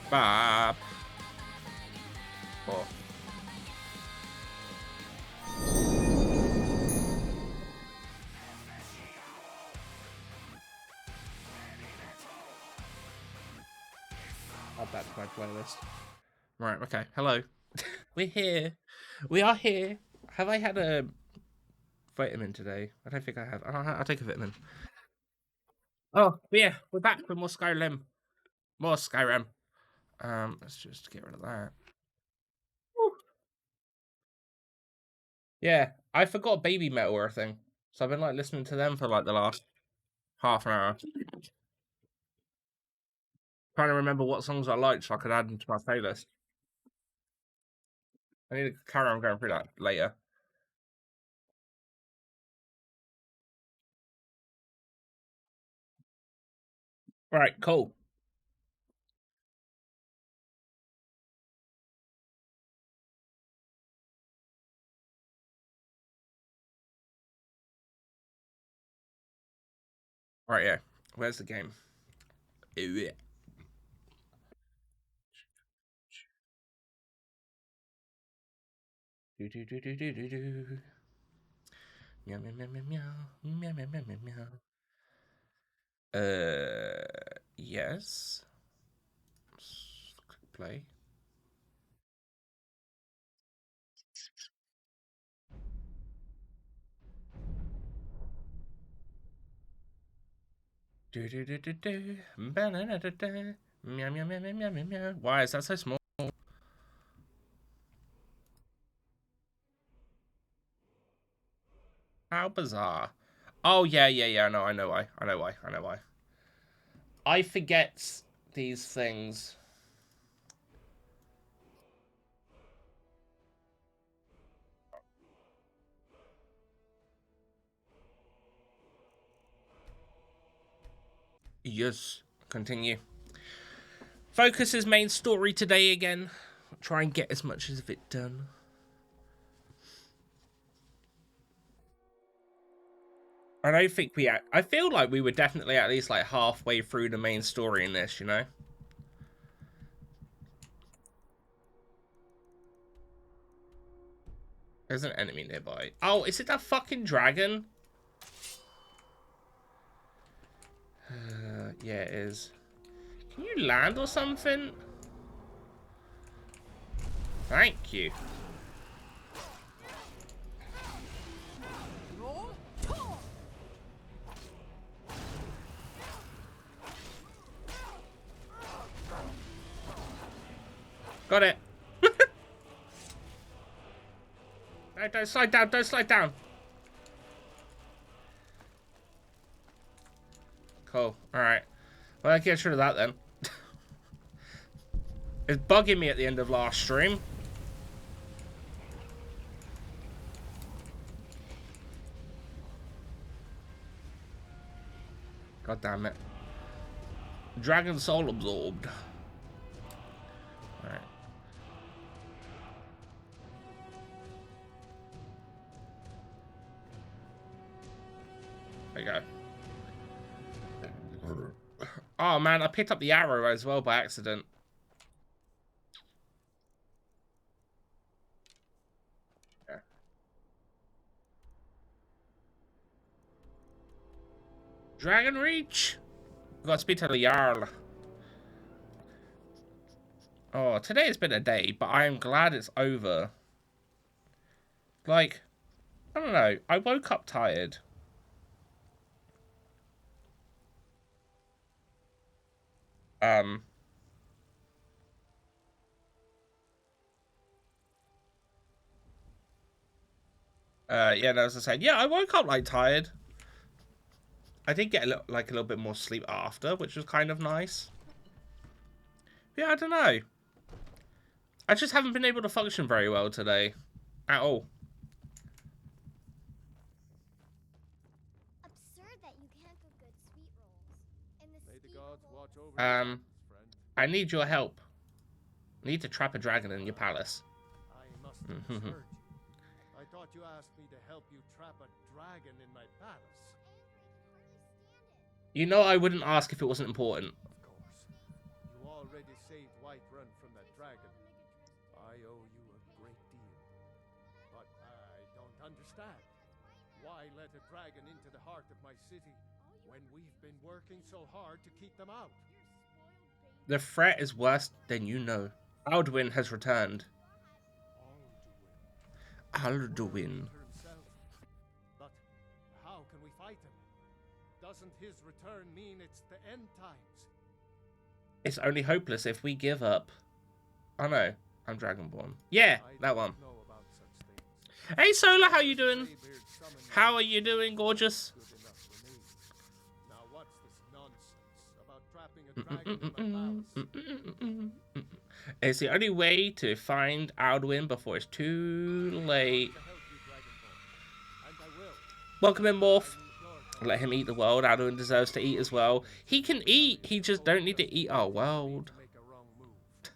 Bop. Oh. Add that to my playlist. Right, okay. Hello. We're here. We are here. Have I had a vitamin today? I don't think I have. I'll take a vitamin. Oh, yeah. We're back with more Skyrim. More Skyrim. Let's just get rid of that. Woo. Yeah, I forgot Baby Metal or a thing. So I've been like listening to them for like the last half an hour. Trying to remember what songs I liked so I could add them to my playlist. I need to carry on going through that later. Alright, cool. Right, yeah. Where's the game? Yeah. Do do do do do do do. Meow meow meow meow meow meow meow meow meow meow. Yes. Click play. Do do do do do. Banana da da. Meow meow meow meow meow meow meow. Why is that so small? How bizarre. Oh yeah, yeah, yeah. I know why. I know why. I know why. I forget these things. Yes. Continue. Focus is main story today again. Try and get as much of it done. I don't think we. I feel like we were definitely at least like halfway through the main story in this. You know. There's an enemy nearby. Oh, is it that fucking dragon? Yeah, it is. Can you land or something? Thank you. Got it. No, don't slide down. Don't slide down. Cool. All right. Well, I get rid of that then. It's bugging me at the end of last stream. God damn it. Dragon soul absorbed. Alright. There you go. Oh man, I picked up the arrow as well by accident. Yeah. Dragon Reach! Got to speak to the Jarl. Oh, today has been a day, but I am glad it's over. Like, I don't know. I woke up tired. Um. Yeah, no, as I said, yeah, I woke up like tired. I did get a little bit more sleep after, which was kind of nice. Yeah, I don't know. I just haven't been able to function very well today. At all. Absurd that you can't cook good sweet rolls. In the May the gods watch over Um, I need your help. I need to trap a dragon in your palace. I must have misheard you. I thought you asked me to help you trap a dragon in my palace. You know I wouldn't ask if it wasn't important. Of course. You already saved Whiterun from that dragon, I owe you a great deal. But I don't understand. Why let a dragon into the heart of my city when we've been working so hard to keep them out? The threat is worse than you know. Alduin has returned. Alduin. But how can we fight him? Doesn't his return mean it's the end times? It's only hopeless if we give up. Oh no, I'm Dragonborn. Yeah, that one. Know about such things. Hey Solar, how you doing? Greybeard summoned me. How are you doing, gorgeous? Good enough for me. Now what's this nonsense about trapping a dragon in my palace? It's the only way to find Alduin before it's too late. To help you, Dragonborn, and I will. Welcome in, Morph. I need your help. Let him eat the world. Alduin deserves to eat as well. He can eat. He just don't need to eat our world. Make a wrong move. Do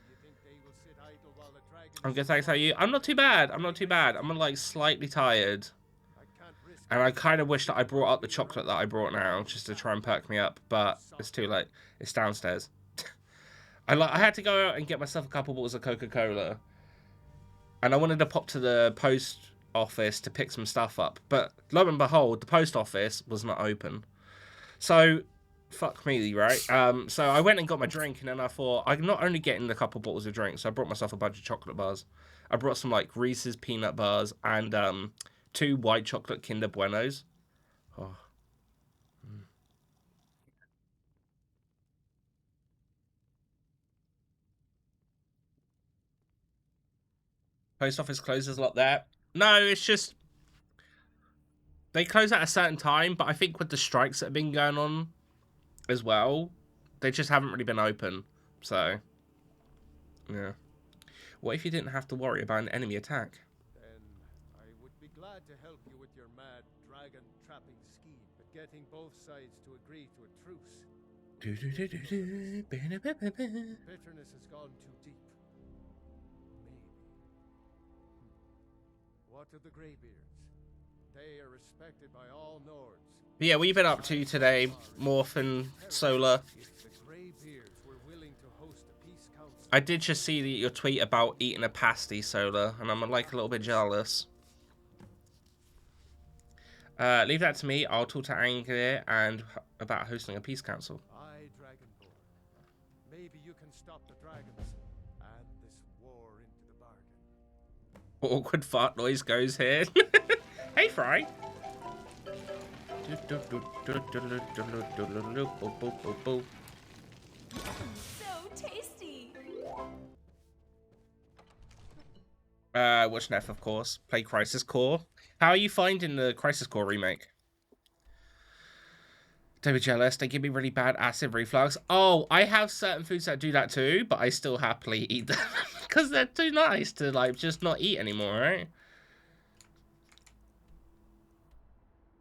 you think they will sit idle while the dragon I'm is good, thanks. How are you? I'm not too bad. I'm not too bad. I'm like slightly tired. I can't risk And I kind of wish that I brought up the chocolate that I brought now, just to try and perk me up, but it's too late. It's downstairs. I had to go out and get myself a couple bottles of Coca-Cola, and I wanted to pop to the post office to pick some stuff up, but lo and behold, the post office was not open. So, fuck me, right? So I went and got my drink, and then I thought, I'm not only getting a couple bottles of drinks, so I brought myself a bunch of chocolate bars. I brought some, like, Reese's peanut bars and 2 white chocolate Kinder Buenos. Oh. Post office closes a lot there. No, it's just they close at a certain time, but I think with the strikes that have been going on as well, they just haven't really been open. So, yeah. What if you didn't have to worry about an enemy attack? Then I would be glad to help you with your mad dragon trapping scheme, but getting both sides to agree to a truce. Bitterness has gone too deep. Maybe. What of the Greybeards? They are respected by all Nords. Yeah, what you been up to today, Morph and Solar? If the Greybeards were willing to host a peace council, I did just see your tweet about eating a pasty, Solar, and I'm like a little bit jealous. Leave that to me. I'll talk to Anglia and about hosting a peace council. I, Dragonborn. Maybe you can stop the dragons and this war into the bargain. Awkward fart noise goes here. Hey, Fry. So tasty. Watch Neff, of course. Play Crisis Core. How are you finding the Crisis Core remake? Don't be jealous. They give me really bad acid reflux. Oh, I have certain foods that do that too, but I still happily eat them because they're too nice to like just not eat anymore, right?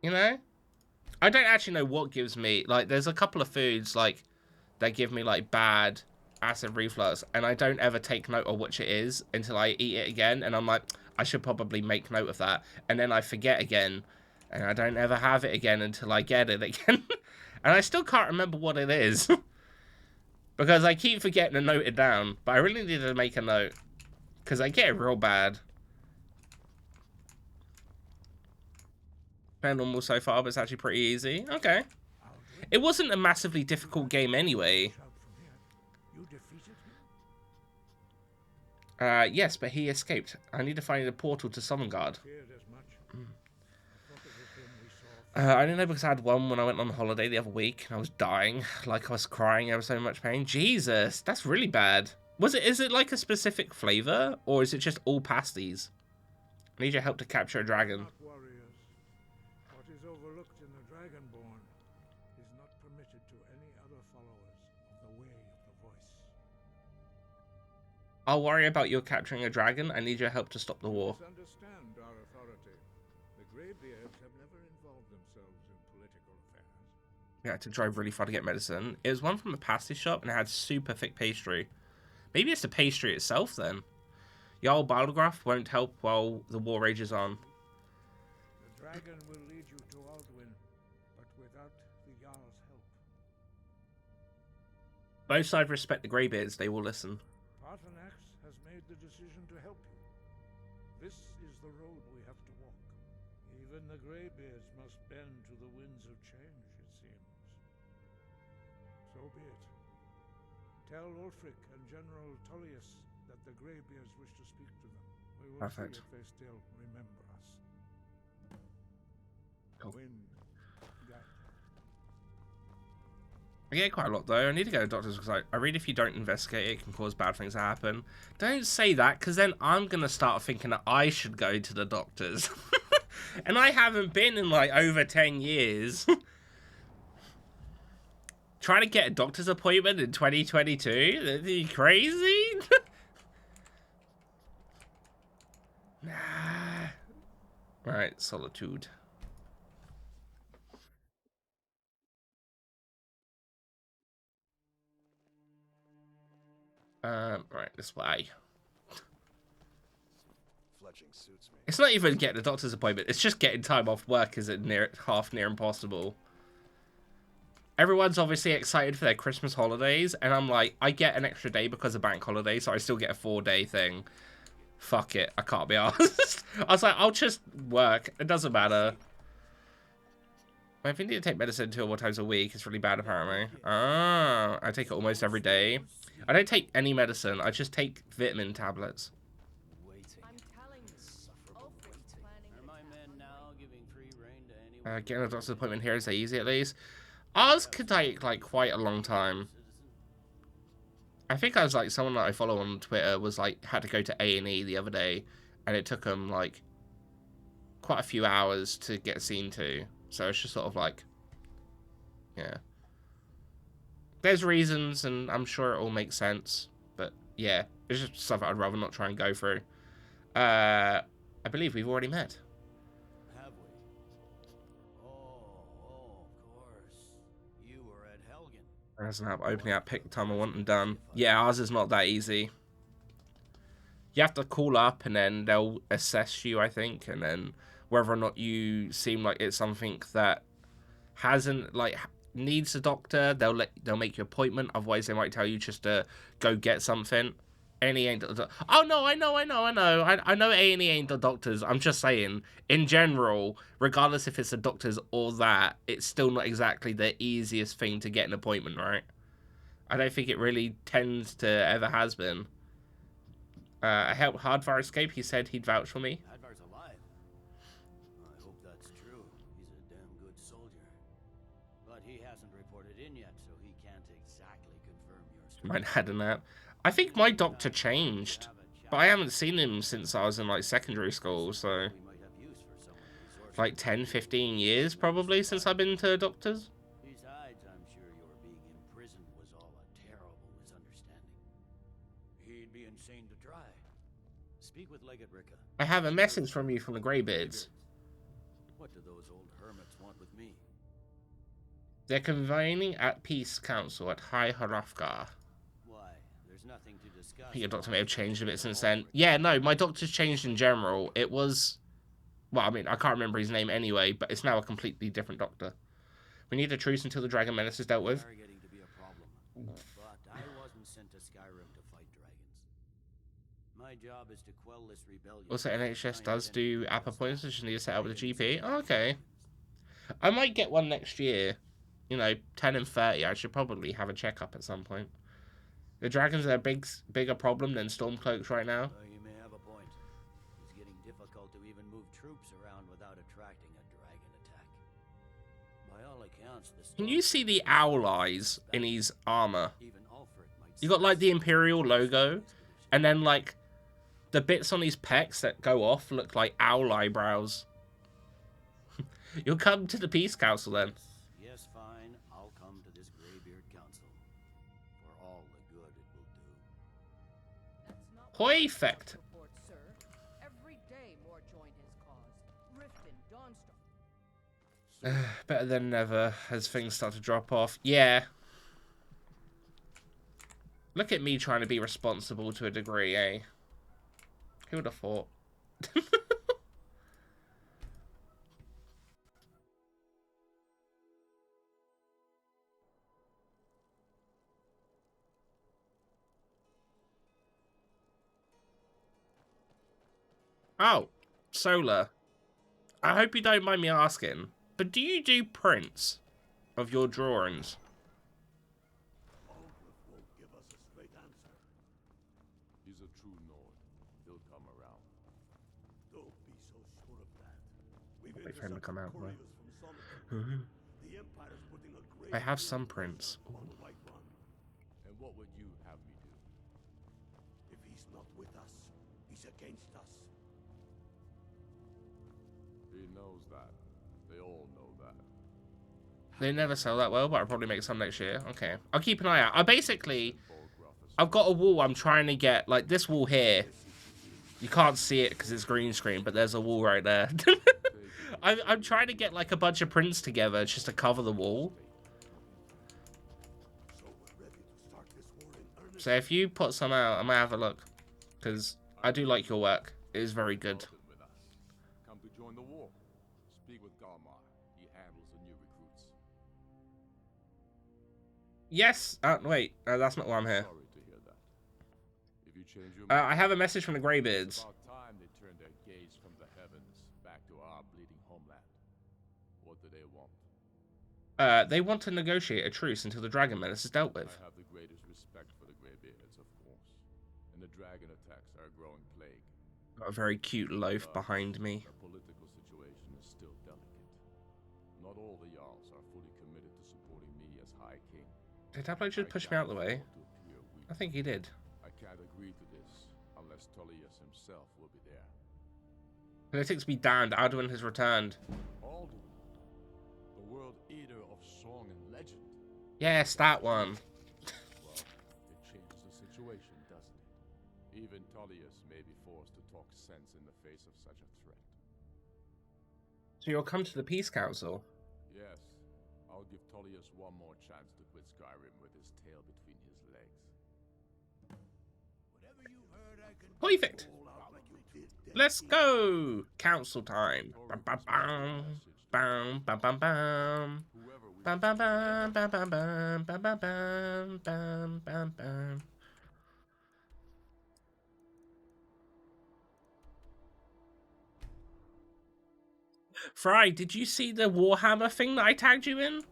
You know? I don't actually know what gives me, like, there's a couple of foods, like, that give me, like, bad acid reflux, and I don't ever take note of which it is until I eat it again, and I'm like, I should probably make note of that, and then I forget again, and I don't ever have it again until I get it again, and I still can't remember what it is, because I keep forgetting to note it down, but I really need to make a note, because I get it real bad. Paranormal so far, but it's actually pretty easy. Okay. It wasn't a massively difficult game anyway. Yes, but he escaped. I need to find a portal to Sovngarde. I didn't know because I had one when I went on holiday the other week and I was dying. Like I was crying, I was so much pain. Jesus, that's really bad. Is it like a specific flavor or is it just all pasties? I need your help to capture a dragon. What is overlooked in the Dragonborn is not permitted to any other followers of the way of the voice. I'll worry about you capturing a dragon. I need your help to stop the war. Understand our authority. The Greybeards have never involved themselves in political affairs. We had to drive really far to get medicine. It was one from a pasty shop and it had super thick pastry. Maybe it's the pastry itself then. Jarl Balgraf won't help while the war rages on. The dragon will lead you to Alduin, but without the Jarl's help. Both sides respect the greybeards. They will listen. Arthanax has made the decision to help you. This is the road we have to walk. Even the greybeards must bend to the winds of change, it seems. So be it. Tell Ulfric and General Tullius that the greybeards wish to speak to them. We will Perfect. see if they still remember us. Cool. Wind guide. I get quite a lot though. I need to go to doctors because I read if you don't investigate it can cause bad things to happen. Don't say that because then I'm going to start thinking that I should go to the doctors. And I haven't been in like over 10 years. Trying to get a doctor's appointment in 2022? Are you crazy? Nah. Right, solitude. Right, this way. Fletching suits me. It's not even getting a doctor's appointment. It's just getting time off work is near impossible. Everyone's obviously excited for their Christmas holidays, and I'm like, I get an extra day because of bank holiday, so I still get a 4-day thing. Fuck it, I can't be arsed. I was like, I'll just work. It doesn't matter. I think I need to take medicine 2 or more times a week. It's really bad, apparently. Ah, I take it almost every day. I don't take any medicine. I just take vitamin tablets. Getting a doctor's appointment here is that easy, at least. Ours could take, like, quite a long time. I think I was, like, someone that I follow on Twitter was, like, had to go to A&E the other day, and it took them, like, quite a few hours to get seen to. So it's just sort of like, yeah. There's reasons, and I'm sure it all makes sense. But, yeah, it's just stuff I'd rather not try and go through. I believe we've already met. Have we? Oh, of course. You were at Helgen. As an app, opening up, pick the time I want and done. Yeah, ours is not that easy. You have to call up, and then they'll assess you, I think, and then whether or not you seem like it's something that hasn't, like, needs a doctor, they'll make you an appointment. Otherwise, they might tell you just to go get something. A&E ain't. Oh no, I know. I know A&E ain't the doctors. I'm just saying, in general, regardless if it's the doctors or that, it's still not exactly the easiest thing to get an appointment, right? I don't think it really tends to ever has been. I helped Hardfire escape. He said he'd vouch for me. Hadvar's alive. I hope that's true. He's a damn good soldier. But he hasn't reported in yet, so he can't exactly confirm your story. Might had a nap. I think my doctor changed, but I haven't seen him since I was in like secondary school, so We might have use for someone resourceful. like 10, 15 years probably since I've been to doctors. Besides, I'm sure your being imprisoned was all a terrible misunderstanding. He'd be insane to try. Speak with Legate Ricka. I have a message from you from the Greybeards. What do those old hermits want with me? They're convening at Peace Council at High Harafgar. Why? There's nothing to discuss. I think your doctor may have changed a bit since then. Yeah, no, my doctor's changed in general. It was, well, I mean, I can't remember his name anyway, but it's now a completely different doctor. We need a truce until the Dragon Menace is dealt with. Are getting to be a problem. But I wasn't sent to Skyrim to fight dragons. My job is to quell this rebellion. Also, NHS does do app appointments, so you need to set up with a GP. Oh, okay. I might get one next year. You know, 10 and 30, I should probably have a checkup at some point. The dragons are a bigger problem than Stormcloaks right now. You may have a point. It's getting difficult to even move troops around without attracting a dragon attack. By all accounts, the Can you see the owl eyes in his armor? even Ulfric might You got like the Imperial logo, and then like the bits on his pecs that go off look like owl eyebrows. You'll come to the Peace Council then. Yes, fine. I'll come to this Greybeard Council. For all the good it will do. Perfect. Report, sir. Every day more join his cause. Rift and Dawnstar. Better than never as things start to drop off. Yeah. Look at me trying to be responsible to a degree, eh? Who would have thought? Oh, Solar. I hope you don't mind me asking, but do you do prints of your drawings? Aldrich won't give us a straight answer. He's a true Nord. He'll come around. Don't be so sure of that. We've Wait for him to come out, bro. from Solitude. The Empire's putting a great I have some prints. on the White One. And what would you have me do? If he's not with us, he's against us. He knows that. They all know that. They never sell that well, but I'll probably make some next year. Okay. I'll keep an eye out. I've got a wall I'm trying to get, like this wall here. You can't see it because it's green screen, but there's a wall right there. I'm trying to get like a bunch of prints together just to cover the wall. So if you put some out, I might have a look. Because I do like your work. It is very good. Come to join the war. Speak with Galmar. He handles the new recruits. Yes. Wait. That's not why I'm here. Sorry to hear that. If you change your I have a message from the Greybeards. It's about time they turned their gaze from the heavens back to our bleeding homeland. What do they want? They want to negotiate a truce until the dragon menace is dealt with. I have the greatest respect for the Greybeards, of course. And the dragon attacks are a growing plague. Got a very cute loaf behind me. The political situation is still delicate. Not all the Jarls are fully committed to supporting me as High King. Did Tablo just push me out of the way? I think he did. I can't agree to this unless Tullius himself will be there. Politics be damned, Alduin has returned. Alduin, the world eater of song and legend. Yes, that one. Well, it changes the situation, doesn't it? Even Tullius may be forced to talk sense in the face of such a threat. So you'll come to the Peace Council? Yes, I'll give Tullius one more chance to quit Skyrim with his tail between his legs. Whatever you heard, I can Perfect. roll out like you did then. Let's go! Council time. Bam, bam, bam. Bam, bam, bam, bam. Whoever we Bam, bam, bam, bam, bam, bam, bam, bam, bam, bam, bam, bam. Fry, did you see the Warhammer thing that I tagged you in?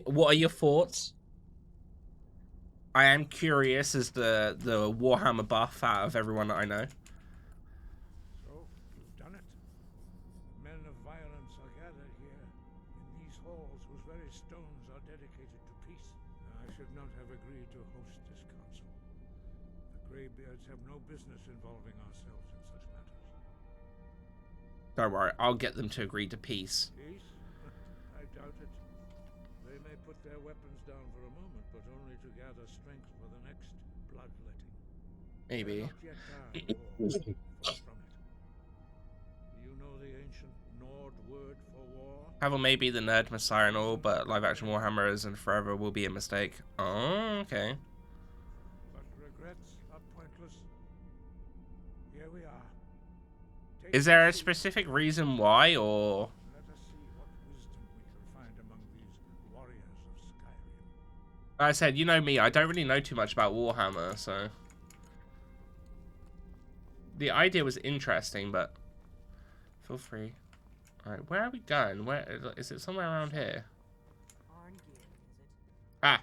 What are your thoughts? I am curious as the Warhammer buff out of everyone that I know. So, you've done it. Men of violence are gathered here, in these halls whose very stones are dedicated to peace. I should not have agreed to host this council. The Greybeards have no business involving ourselves in such matters. Don't worry, I'll get them to agree to peace. Peace? I doubt it. They may put their weapons down for a moment, but only to gather strength for the next bloodletting. Maybe. Not yet tired, or far from it. Do you know the ancient Nord word for war? Havel may be the nerd messiah and all, but live action Warhammer is and forever will be a mistake. Oh, okay. But regrets are pointless. Here we are. Take Is there a the seat. specific reason why, or... Let us see what wisdom we can find among these warriors of Skyrim. Like I said, you know me, I don't really know too much about Warhammer, so... The idea was interesting, but... Feel free. Alright, where are we going? Where is it somewhere around here? Arngeir, is it? Ah!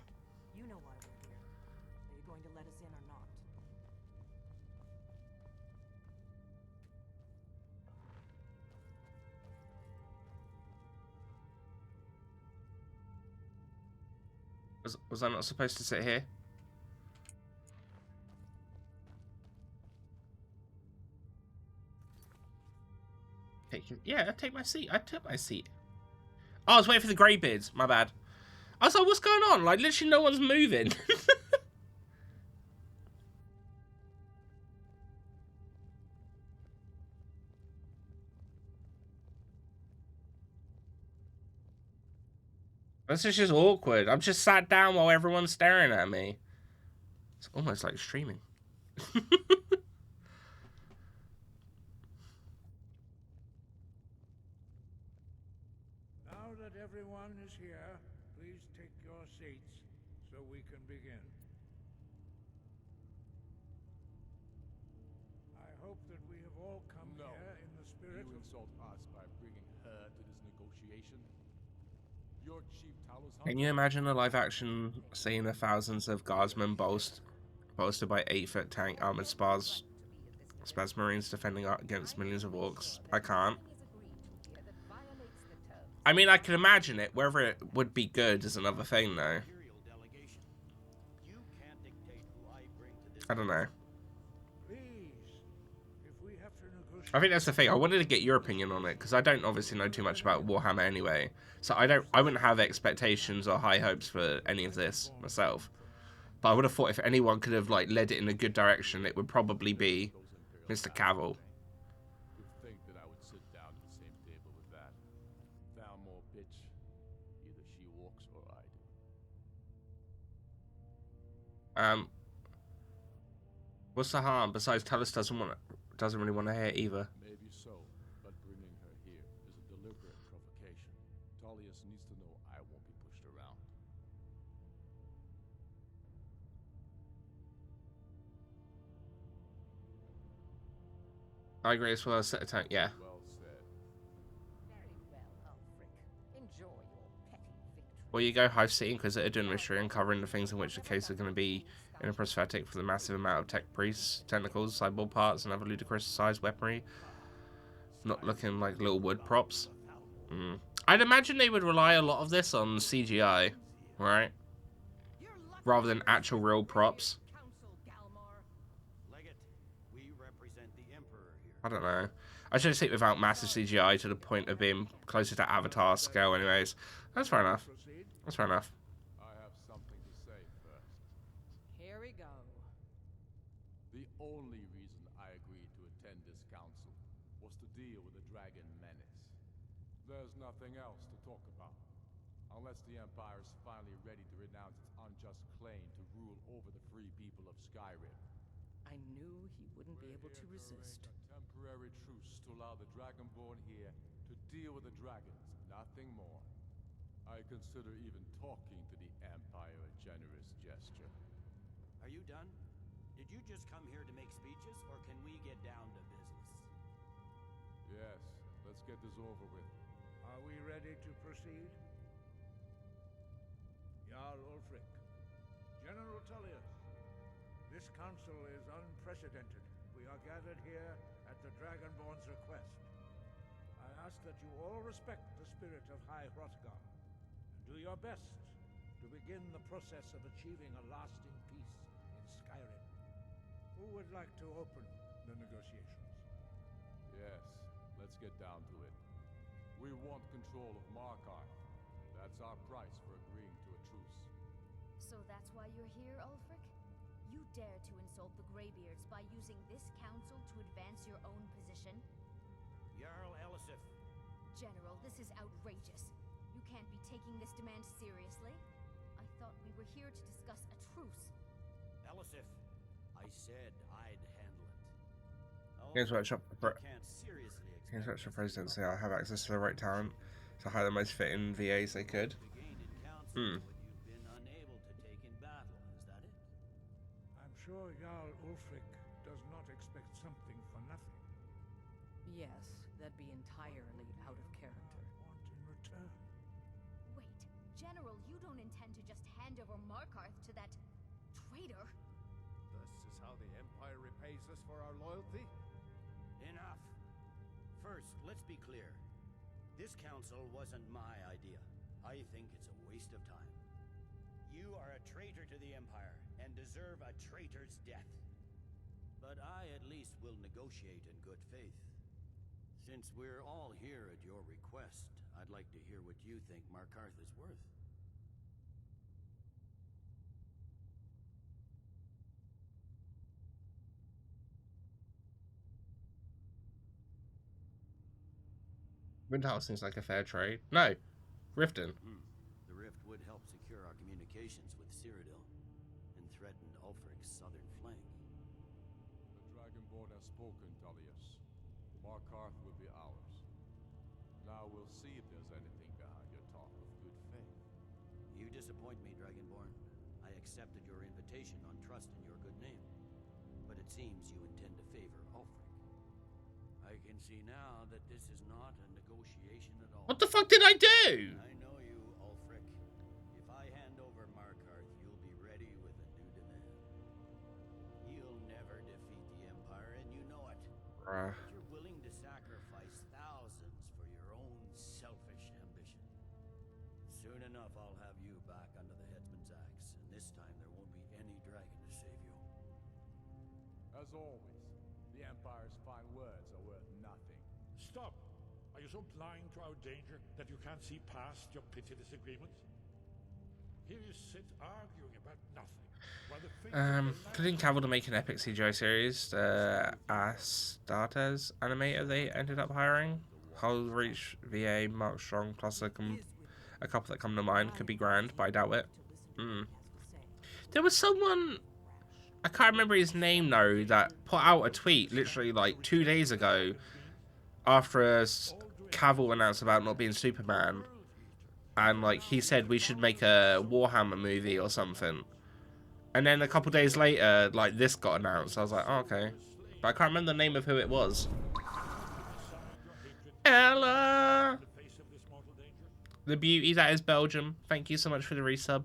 You know why we're here. Are you going to let us in or not? Was I not supposed to sit here? Take my seat. I took my seat. Oh, I was waiting for the Greybeards. My bad. I was like, what's going on? Like, literally no one's moving. This is just awkward. I'm just sat down while everyone's staring at me. It's almost like streaming. everyone is here, please take your seats so we can begin. I hope that we have all come here in the spirit You of... insult us by bringing her to this negotiation? Your chief Talos Can you imagine a live-action scene of thousands of guardsmen bolstered by 8-foot tank armored spaz marines defending against millions of orcs? I can't. I mean, I can imagine it. Whether it would be good is another thing, though. Imperial delegation. You can't dictate who I bring to this. I don't know. Please, if we have to negotiate... I think that's the thing. I wanted to get your opinion on it because I don't obviously know too much about Warhammer anyway. So I wouldn't have expectations or high hopes for any of this myself. But I would have thought if anyone could have like led it in a good direction, it would probably be Mr. Cavill. To think that I would sit down at the same table with that foul more bitch. Either she walks or I do. What's the harm? Besides, Talos doesn't really want to hear it either. Maybe so, but bringing her here is a deliberate provocation. Tullius needs to know I won't be pushed around. I agree as well. Set a tank, yeah. Well said. Very well, Ulfric. Enjoy your petty victory. Well, you go Hive City Inquisitor doing mystery and covering the things in which the case are going to be in a prosthetic for the massive amount of tech priests, tentacles, cyborg parts, and other ludicrous sized weaponry. Not looking like little wood props. I'd imagine they would rely a lot of this on CGI, right? Rather than actual real props. Legate, we represent the Emperor here. I don't know. I should think without massive CGI to the point of being closer to Avatar scale anyways. That's fair enough. That's fair enough. I have something to say first. Here we go. The only reason I agreed to attend this council was to deal with the dragon menace. There's nothing else to talk about. Unless the Empire is finally ready to renounce its unjust claim to rule over the free people of Skyrim. I knew he wouldn't be able to resist. A temporary truce to allow the Dragonborn here to deal with the dragons, nothing more. I consider even talking to the Empire a generous gesture. Are you done? Did you just come here to make speeches, or can we get down to business? Yes, let's get this over with. Are we ready to proceed? Jarl Ulfric, General Tullius, this council is unprecedented. We are gathered here at the Dragonborn's request. I ask that you all respect the spirit of High Hrothgar, and do your best to begin the process of achieving a lasting peace in Skyrim. Who would like to open the negotiations? Yes, let's get down to it. We want control of Markarth. That's our price for agreeing to a truce. So that's why you're here, Ulfric? You dare to insult the Greybeards by using this council to advance your own position? Jarl Elisif. General, this is outrageous. You can't be taking this demand seriously. I thought we were here to discuss a truce. Elisif, I said I'd handle it. Games Workshop Can't seriously Games expect Workshop presidency. I have access to the right talent to hire the most fitting VAs they could. to gain in council what you've been unable to take in battle. Is that it? I'm sure Jarl Ulfric does not expect something for nothing. Yes, that'd be entirely out of character. Want in return? Wait, General, you don't intend to just hand over Markarth to that traitor? This is how the Empire repays us for our loyalty? Enough. First, let's be clear. This council wasn't my idea. I think it's a waste of time. You are a traitor to the Empire and deserve a traitor's death. But I at least will negotiate in good faith. Since we're all here at your request, I'd like to hear what you think Markarth is worth. Windhouse seems like a fair trade. No, Riften. The rift would help secure our communications with Cyrodiil and threaten Ulfric's southern flank. The Dragonborn has spoken, Tullius. Markarth will be ours. Now we'll see if there's anything behind your talk of disappoint me, Dragonborn. I accepted your invitation on trust in your good name. But it seems you intend to favor Ulfric. I can see now that this is not a negotiation at all. What the fuck did I do? I know you, Ulfric. If I hand over Markarth, you'll be ready with a new demand. You'll never defeat the Empire, and you know it. Bruh. But you're willing to sacrifice thousands for your own selfish ambition. Soon enough, I'll have you back under the headsman's axe, and this time there won't be any dragon to save you. As always, the Empire's fine words are worth nothing. Stop! Are you so blind to our danger that you can't see past your pitiless agreements? Here you sit arguing about nothing, while the fate of the land- Couldn't Cavill to make an epic CGI series. Astartes animator they ended up hiring. Hull Reach, VA, Mark Strong, plus a couple that come to mind. Could be grand, but I doubt it. There was someone, I can't remember his name though, that put out a tweet literally like 2 days ago after Cavill announced about not being Superman. And like he said we should make a Warhammer movie or something. And then a couple days later, like this got announced. I was like, oh, okay. But I can't remember the name of who it was. Ella! The beauty that is Belgium. Thank you so much for the resub.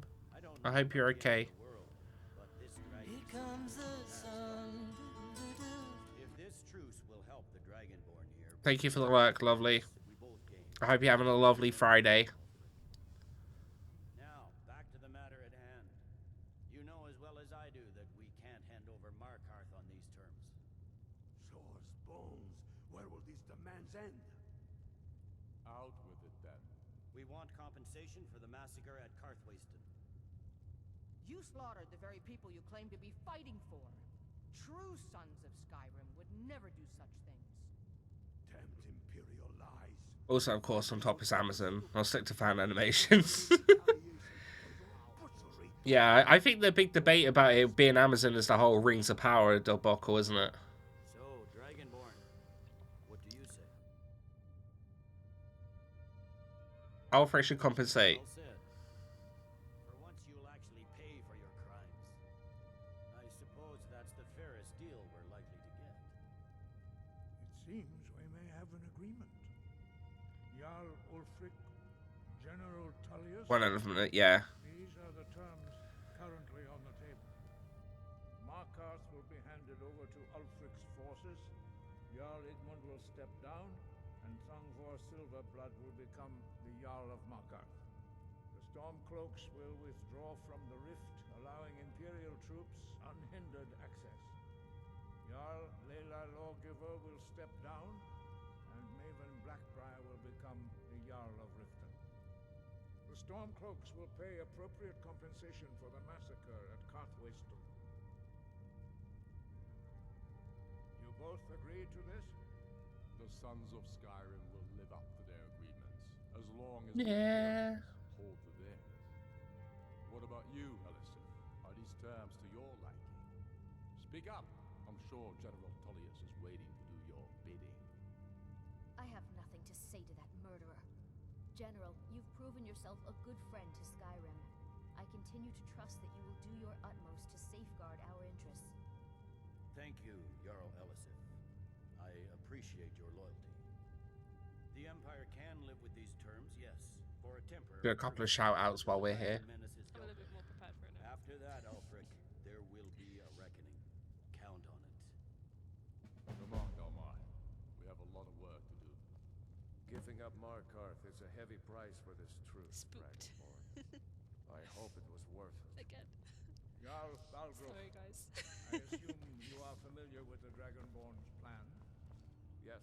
I hope you're okay. Thank you for the work, lovely. I hope you're having a lovely Friday. Now, back to the matter at hand. You know as well as I do that we can't hand over Markarth on these terms. Shaw's bones. Where will these demands end? Out with it then. We want compensation for the massacre at Karthwasten. You slaughtered the very people you claim to be fighting for. True sons of Skyrim would never do such things. Damned Imperial lies. Also, of course, on top is Amazon. I'll stick to fan animations. Yeah, I think the big debate about it being Amazon is the whole Rings of Power debacle, isn't it? So, Dragonborn, what do you say? Alfred should compensate. Well said. For once you'll actually pay for your crimes. I suppose that's the fairest deal we're likely to get. It seems we may have an agreement. Jarl Ulfric, General Tullius. One of them, yeah. These are the terms currently on the table. Markarth will be handed over to Ulfric's forces. Jarl Igmund will step down, and Thongvor Silverblood will become the Jarl of Markarth. The Stormcloaks will withdraw from the rift, allowing Imperial troops unhindered access. Jarl Leila Lawgiver will step down, and Maven Blackbriar will become the Jarl of Riften. The Stormcloaks will pay appropriate compensation for the massacre at Karthwasten. You both agree to this? The Sons of Skyrim will live up to their agreements, as long as Yeah. the hold to theirs. What about you, Ellison? Are these terms to your liking? Speak up. I'm sure General Tullius is waiting to do your bidding. I have nothing to say to that murderer. General, you've proven yourself a good friend to Skyrim. I continue to trust that you will do your utmost to safeguard our interests. Thank you, Jarl Ellison. I appreciate your loyalty. The Empire can live with these terms, yes, for a temporary Do a couple of shout outs while we're here. I'm a little bit more prepared for it now. After that, Ulfric, there will be a reckoning. Count on it. Come on, Galmar. We have a lot of work to do. Giving up Markarth is a heavy price for this truth, Spooked. Dragonborn. I hope it was worth it. Again. Jarl Balgruuf, Sorry, guys. I assume you are familiar with the Dragonborn's plan. Yes,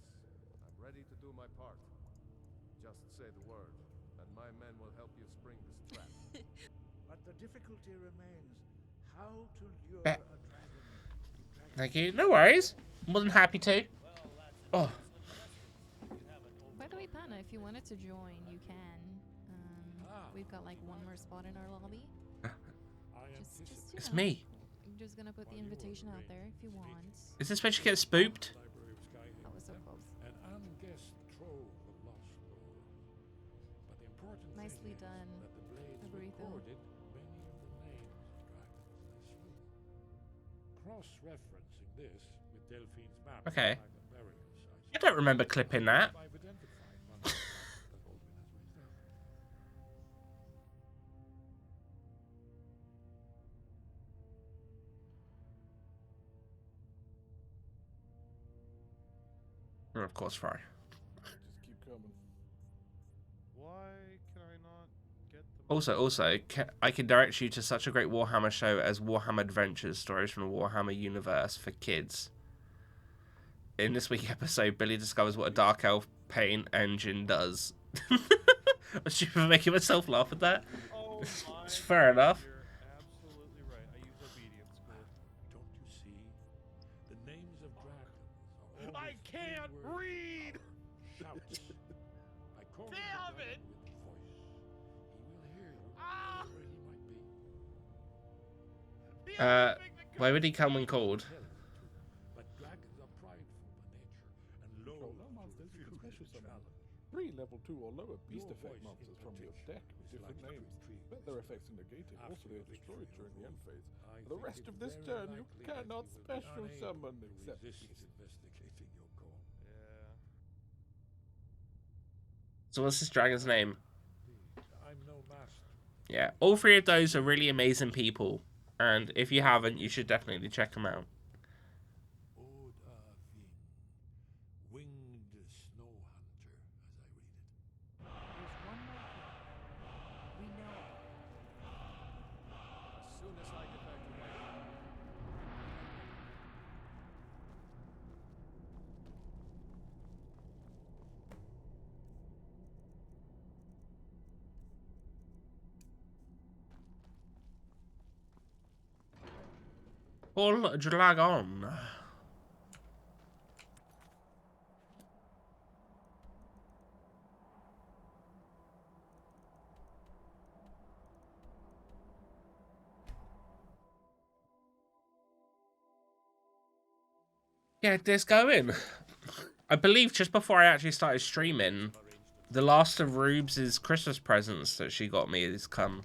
I'm ready to do my part. Just say the word, and my men will help you spring this trap. But the difficulty remains how to lure Bet. a dragon. Thank you. No worries. More than happy to. Oh. By the way, Pana, if you wanted to join, you can. We've got like one more spot in our lobby. Just It's me. I'm just gonna put the invitation out there if you want. Is this where she gets spooked? That was so close. An unguessed trove of lost lore. But the important Nicely thing done, is that the blades Agreed. story though. recorded many of the names of dragons in this room. Cross-referencing this with Delphine's map of Okay. Dragon burial sites, I don't remember clipping that. I've identified one of the dragons that Baldwin has raised up. And of course, Fry. Just keep coming. Why can I not get the... Also, I can direct you to such a great Warhammer show as Warhammer Adventures, stories from the Warhammer universe for kids. In this week's episode, Billy discovers what a Dark Elf paint engine does. I should be making myself laugh at that. Oh It's fair enough. You're absolutely right. I use obedience school. Don't you see? The names of dragons are I always can't three words read! power. Shout. By calling the Damn dragon it! with voice, he will hear you Ah! wherever he might be. The Uh, only thing that Why would he come when called? Intelligent too, but dragons are prideful by nature and low Control to monsters you can refuse special a summon. challenge. 3 level 2 or lower beast Your effect voice monsters in from your particular deck with is different likely to names. intrigue But this their one. effects are negated. Also, After they your are destroyed victory during the over end phase. I For the think rest it's of this very turn, you likely that cannot you will be special unable summon to except resist investigating your call. Yeah. So what's this dragon's name? I'm no master. Yeah, all 3 of those are really amazing people. And if you haven't, you should definitely check them out. Oda Ving, winged snow hunter, as I read it. There's one more kid. We know about it. As soon as I get back to my... Full dragon. Get this going. I believe just before I actually started streaming, the last of Rubes' Christmas presents that she got me has come.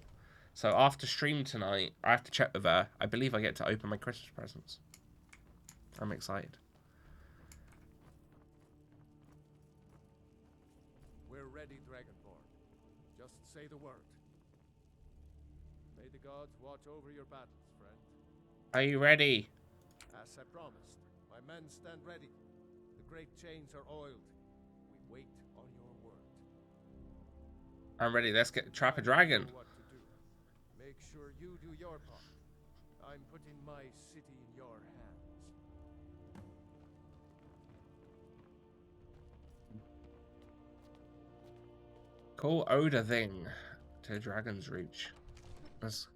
So after stream tonight, I have to check with her. I believe I get to open my Christmas presents. I'm excited. We're ready, Dragonborn. Just say the word. May the gods watch over your battles, friend. Are you ready? As I promised, my men stand ready. The great chains are oiled. We wait on your word. I'm ready. Let's trap a I dragon. know what to do. Make sure you do your part. I'm putting my city in your hands. Call Oda thing to Dragon's Reach. Let's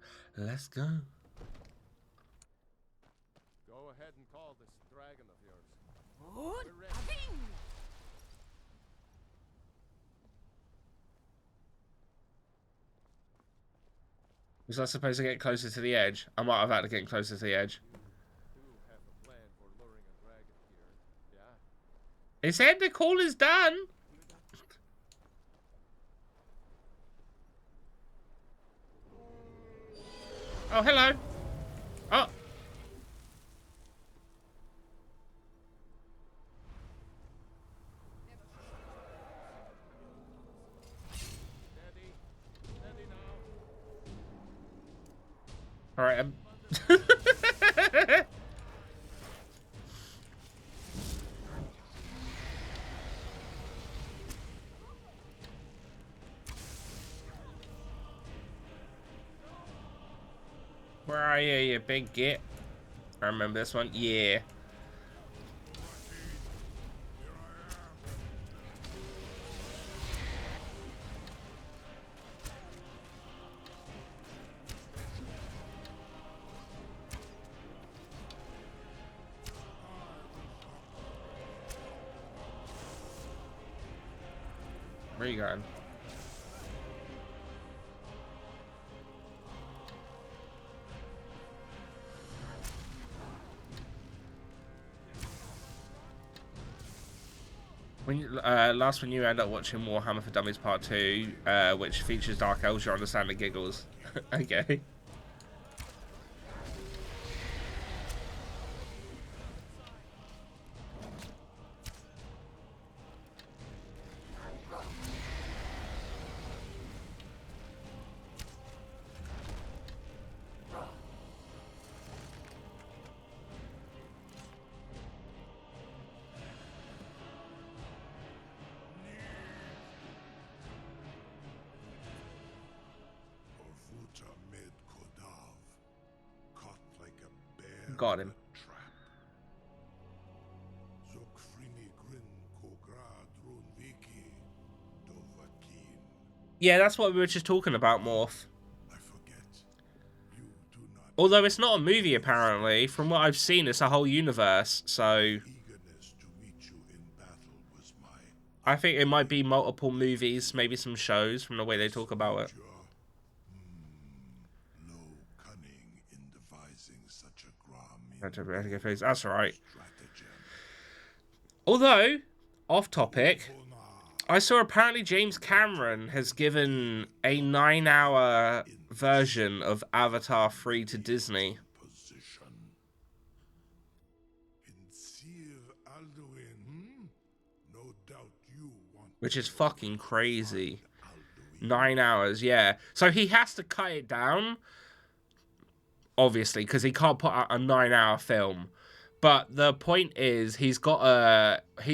go. Go ahead and call this dragon of yours. We're ready. Was I supposed to get closer to the edge? I might have had to get closer to the edge. You do have a plan for luring a dragon here, yeah? It said the call is done. Oh, hello. Oh. Steady. Steady now. All right. Where are you, you big git? I remember this one. Yeah. Where you going? When you, last when you end up watching Warhammer for Dummies Part 2, which features Dark Elves, you understand the giggles. Okay. Got him. Yeah, that's what we were just talking about, Morph. Although it's not a movie, apparently. From what I've seen, it's a whole universe, so... I think it might be multiple movies, maybe some shows, from the way they talk about it. That's alright. Although, off topic, I saw apparently James Cameron has given a 9-hour version of Avatar 3 to Disney. Which is fucking crazy. 9 hours, yeah. So he has to cut it down, obviously, because he can't put out a 9-hour film. But the point is, he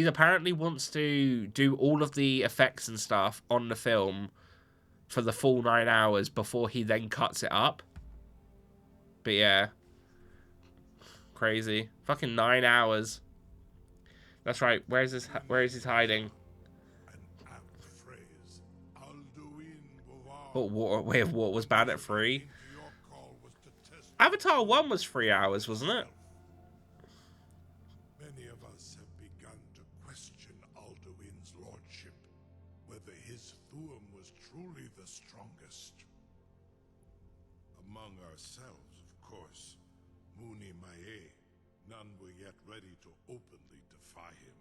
apparently wants to do all of the effects and stuff on the film for the full 9 hours before he then cuts it up. But yeah. Crazy. Fucking 9 hours. That's right. Where is his hiding? What was bad at 3? Avatar 1 was 3 hours, wasn't it? Many of us have begun to question Alduin's lordship, whether his Thuum was truly the strongest. Among ourselves, of course, Muni Mae, none were yet ready to openly defy him.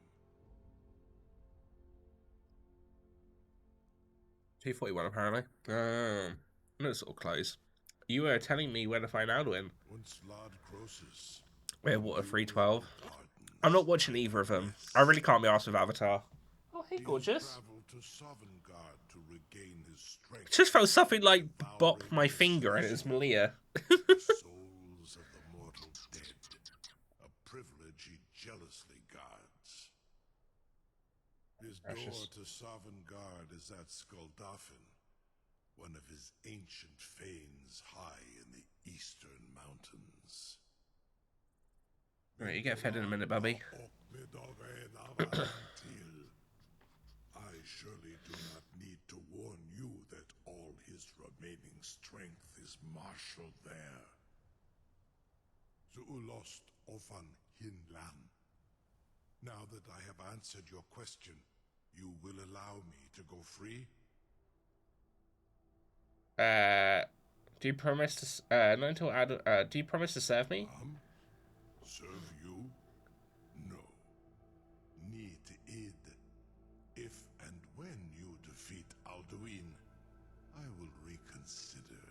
241 apparently. No, it's all close. You were telling me where to find Alduin. Wait, what, a 312? I'm not watching either of them. I really can't be arsed with Avatar. Oh, hey, gorgeous. Just felt something like bop my finger and it was Malia. Souls of the mortal dead, a privilege he jealously guards. His door to Sovngarde is at Skuldafn, one of his ancient fanes high in the eastern mountains. Right, you get fed in a minute, Bubby. I surely do not need to warn you that all his remaining strength is marshaled there. Zuulost ofan Hinlan. Now that I have answered your question, you will allow me to go free? Do you promise to not until do you promise to serve me? Serve you? No. Need id. If and when you defeat Alduin, I will reconsider.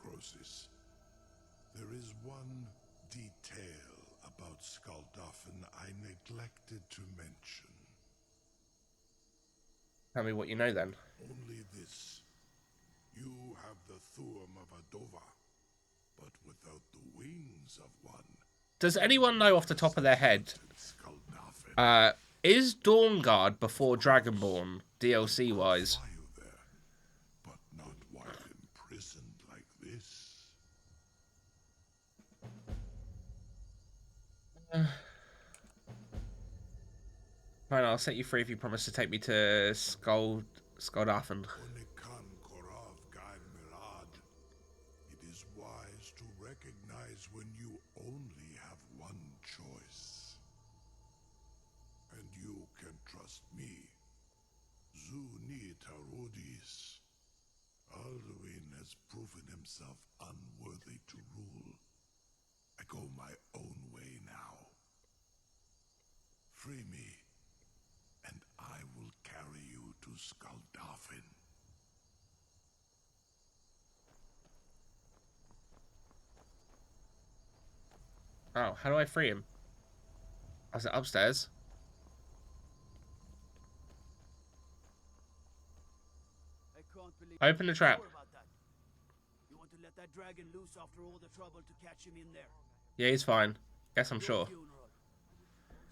Croesus. There is one detail about Skuldafn I neglected to mention. Tell me what you know then. Only this. You have the Thuum of Adova, but without the wings of one. Does anyone know off the top of their head, is Dawnguard before Dragonborn, DLC-wise? But not while imprisoned like this. Fine, I'll set you free if you promise to take me to Skuldafn. It is wise to recognize when you only have one choice. And you can trust me. Zuni Tarudis. Alduin has proven himself unworthy to rule. I go my own way now. free me, and I will carry you to Skuldafn. Oh, how do I free him? Was it upstairs? Open the trap. You want to let that dragon loose after all the trouble to catch him in there? Yeah, he's fine. Guess I'm sure.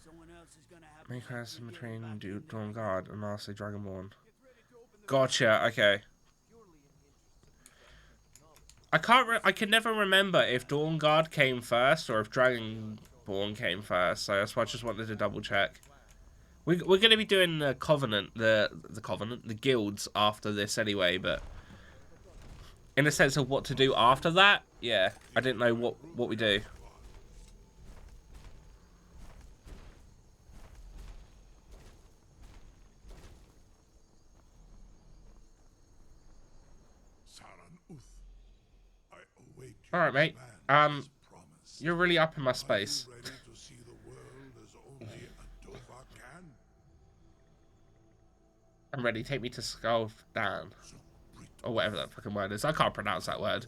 Someone else is gonna have Make us between Dawn Guard and Master Dragonborn. Gotcha. Okay. I can never remember if Dawn Guard came first or if Dragonborn came first. So that's why I just wanted to double check. We're going to be doing the Covenant, the guilds after this anyway, but in a sense of what to do after that, yeah, I didn't know what we do. All right, mate. You're really up in my space. I'm ready. Take me to Skuldafn. Or whatever that fucking word is. I can't pronounce that word.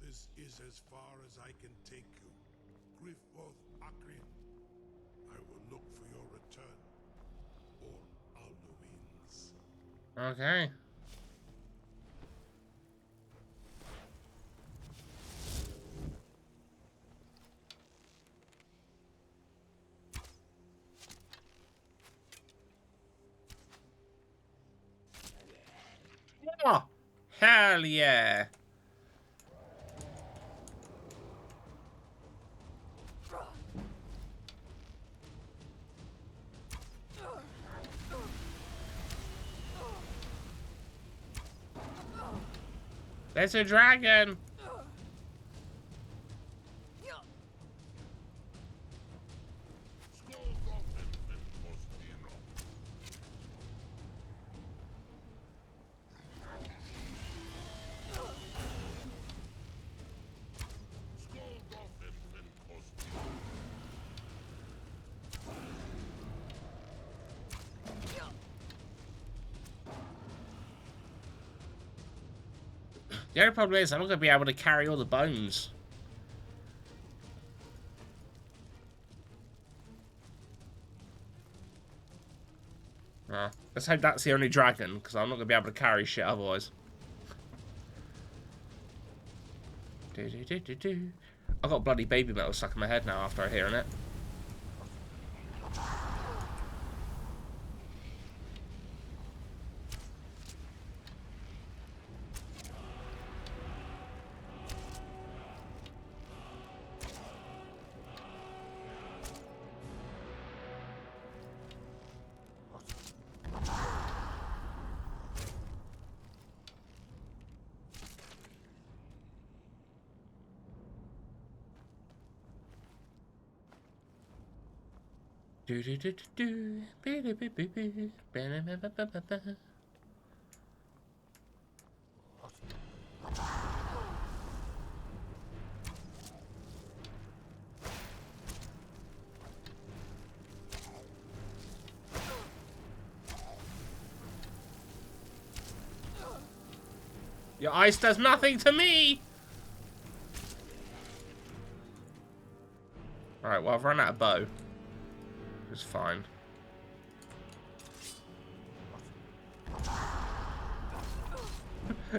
This is as far as I can take you. Griffboth Akrin. I will look for your return. Or Alduin's. Okay. Oh, hell yeah. There's a dragon. The only problem is I'm not going to be able to carry all the bones. Let's hope that's the only dragon, because I'm not going to be able to carry shit otherwise. I've got bloody baby metal stuck in my head now after hearing it. Your ice does nothing to me! Alright, well, I've run out of bow. It's fine.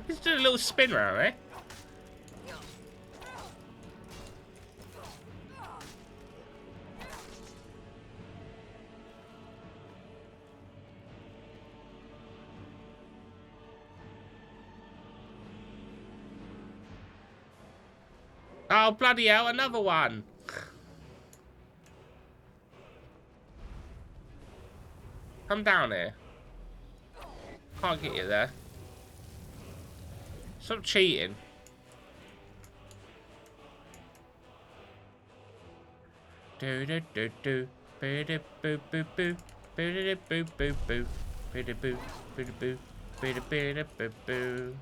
Just do a little spin round, eh? Oh, bloody hell, another one! Come down here. Can't get you there. Stop cheating. Do do do do. Boo boo boo boo boo. Boo boo boo boo. Boo boo boo boo boo. Boo boo boo boo.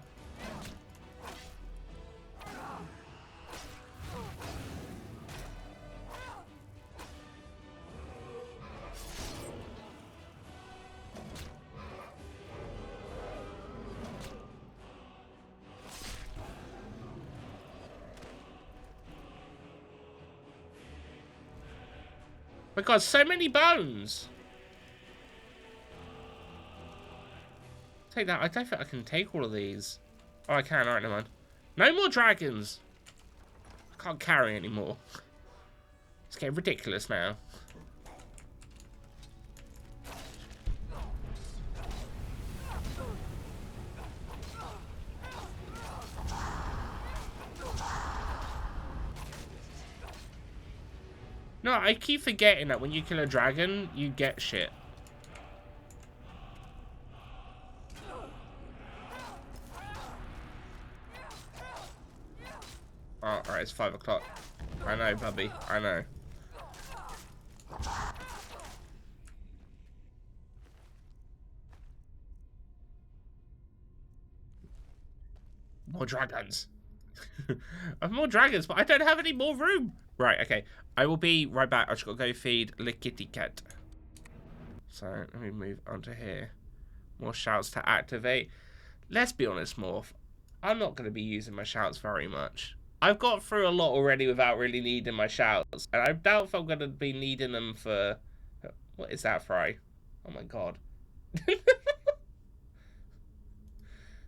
My god, so many bones! Take that. I don't think I can take all of these. Oh, I can. Alright, never mind. No more dragons! I can't carry anymore. It's getting ridiculous now. No, I keep forgetting that when you kill a dragon, you get shit. Oh, alright, it's 5 o'clock. I know, Bubby. I know. More dragons. I have more dragons, but I don't have any more room. Right, okay. I will be right back. I just got to go feed the kitty cat. So, let me move onto here. More shouts to activate. Let's be honest, Morph. I'm not going to be using my shouts very much. I've got through a lot already without really needing my shouts. And I doubt if I'm going to be needing them for... What is that, Fry? Oh my god.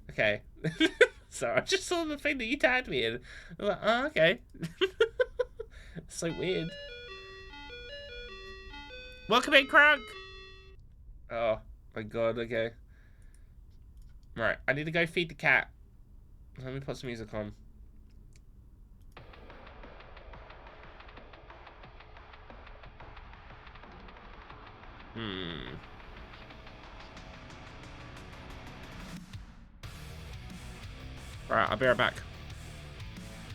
Okay. So I just saw the thing that you tagged me in. I was like, oh, okay. So weird. Welcome in, Krug! Oh my god, okay. Right, I need to go feed the cat. Let me put some music on. Right, I'll be right back.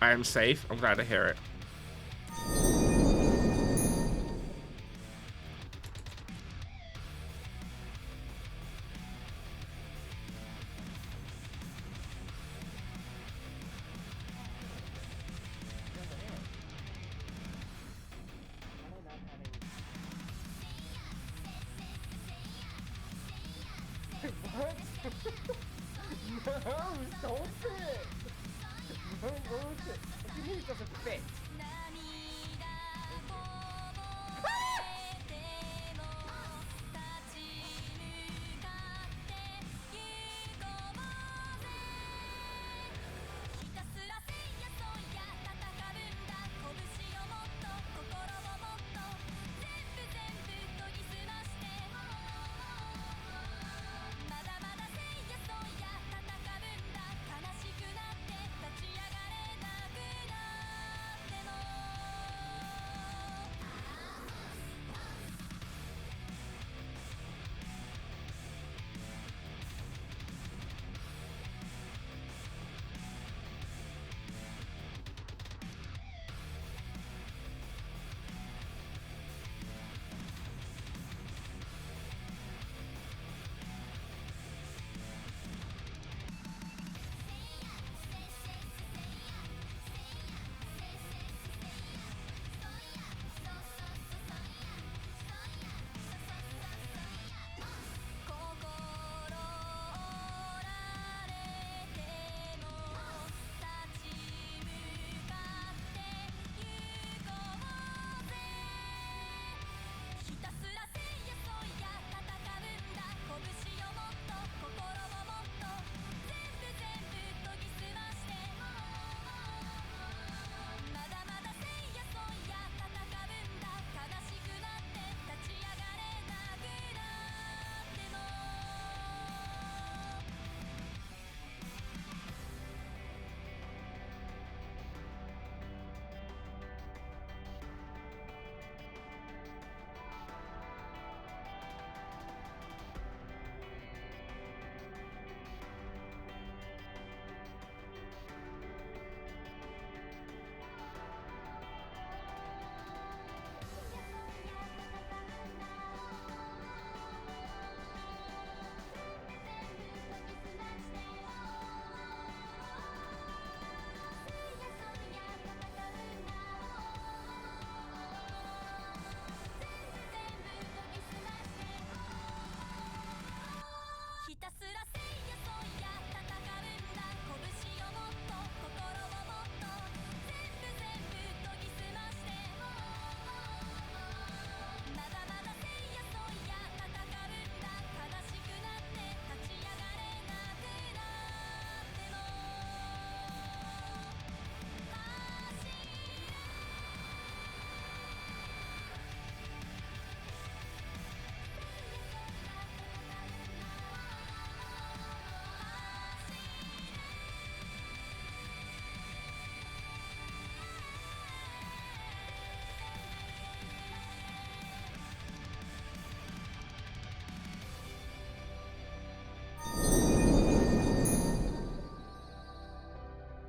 I am safe. I'm glad to hear it.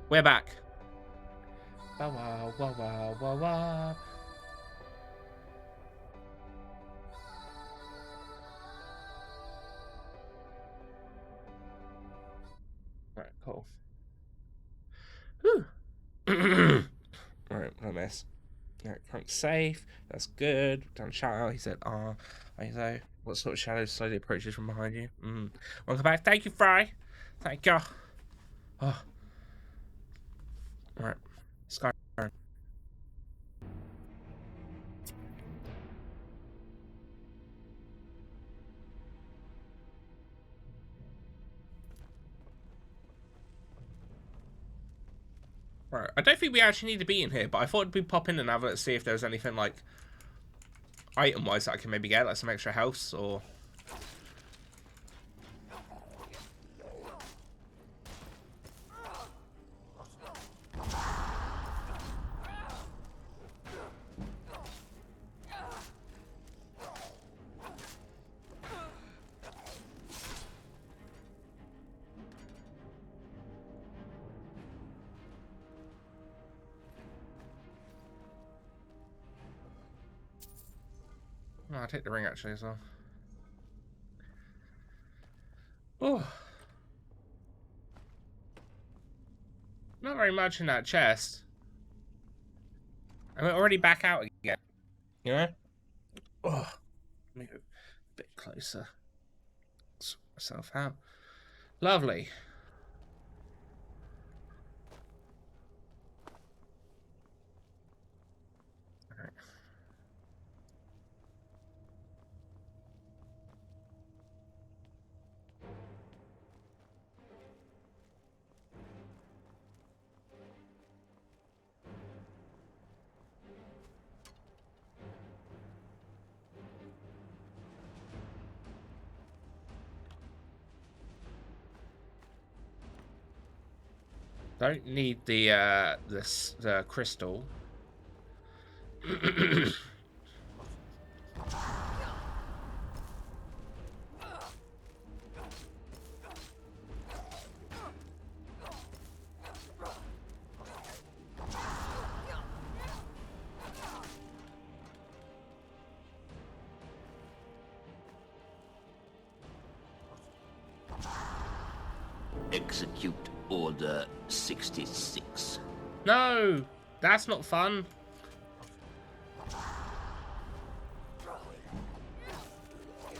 We're back. Wow, wow, wow, wow, wow, wow. Right, cool. Whew. Right, no mess. Right, current safe. That's good. Done shout out. He said, ah. So, what sort of shadow slowly approaches from behind you? Welcome back. Thank you, Fry. Thank you. Oh. Right. Skyrim. Right. I don't think we actually need to be in here, but I thought we'd pop in and have a see if there's anything like item-wise that I can maybe get, like some extra health or. Oh, I'll take the ring actually as well. Oh. Not very much in that chest. And we're already back out again. You know? Oh. Move a bit closer. Sort myself out. Lovely. Alright. Don't need the crystal. Execute Order 66. No! That's not fun.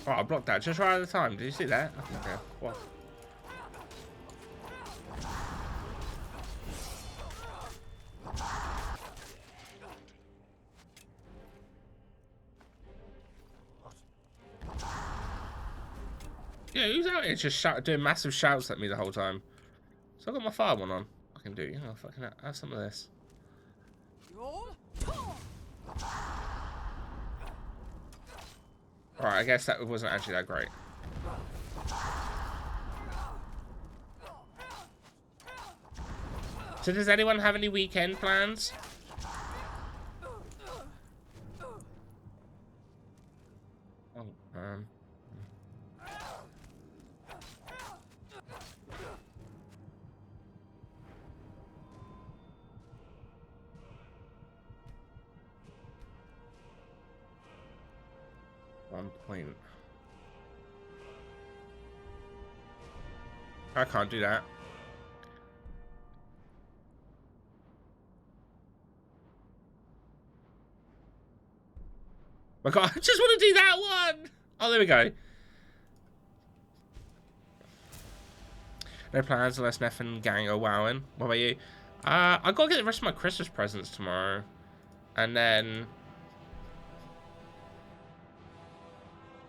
Oh, I blocked that just right at the time. Did you see that? Okay. What? Yeah, who's out here just doing massive shouts at me the whole time? So I got my fire one on. I can do, you know, fucking have some of this. Alright, I guess that wasn't actually that great. So does anyone have any weekend plans? Oh, One point. I can't do that. My God, I just want to do that one! Oh, there we go. No plans unless Neff and gang are wowing. What about you? I gotta get the rest of my Christmas presents tomorrow. And then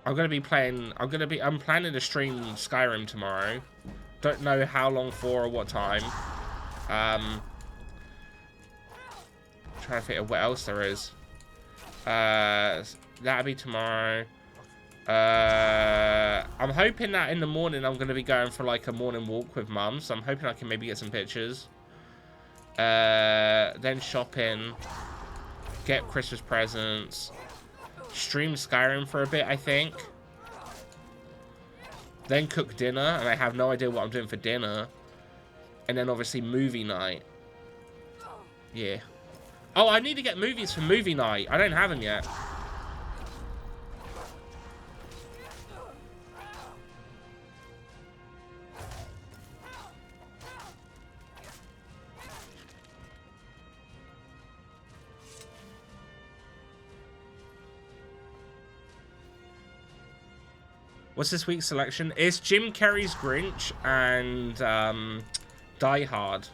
I'm planning to stream Skyrim tomorrow. Don't know how long for or what time. Trying to think of what else there is. That'll be tomorrow. I'm hoping that in the morning I'm going to be going for like a morning walk with Mum, so I'm hoping I can maybe get some pictures. Then shopping, get Christmas presents, stream Skyrim for a bit, I think. Then cook dinner, and I have no idea what I'm doing for dinner. And then obviously movie night. Yeah. Oh, I need to get movies for movie night. I don't have them yet. What's this week's selection? It's Jim Carrey's Grinch and Die Hard.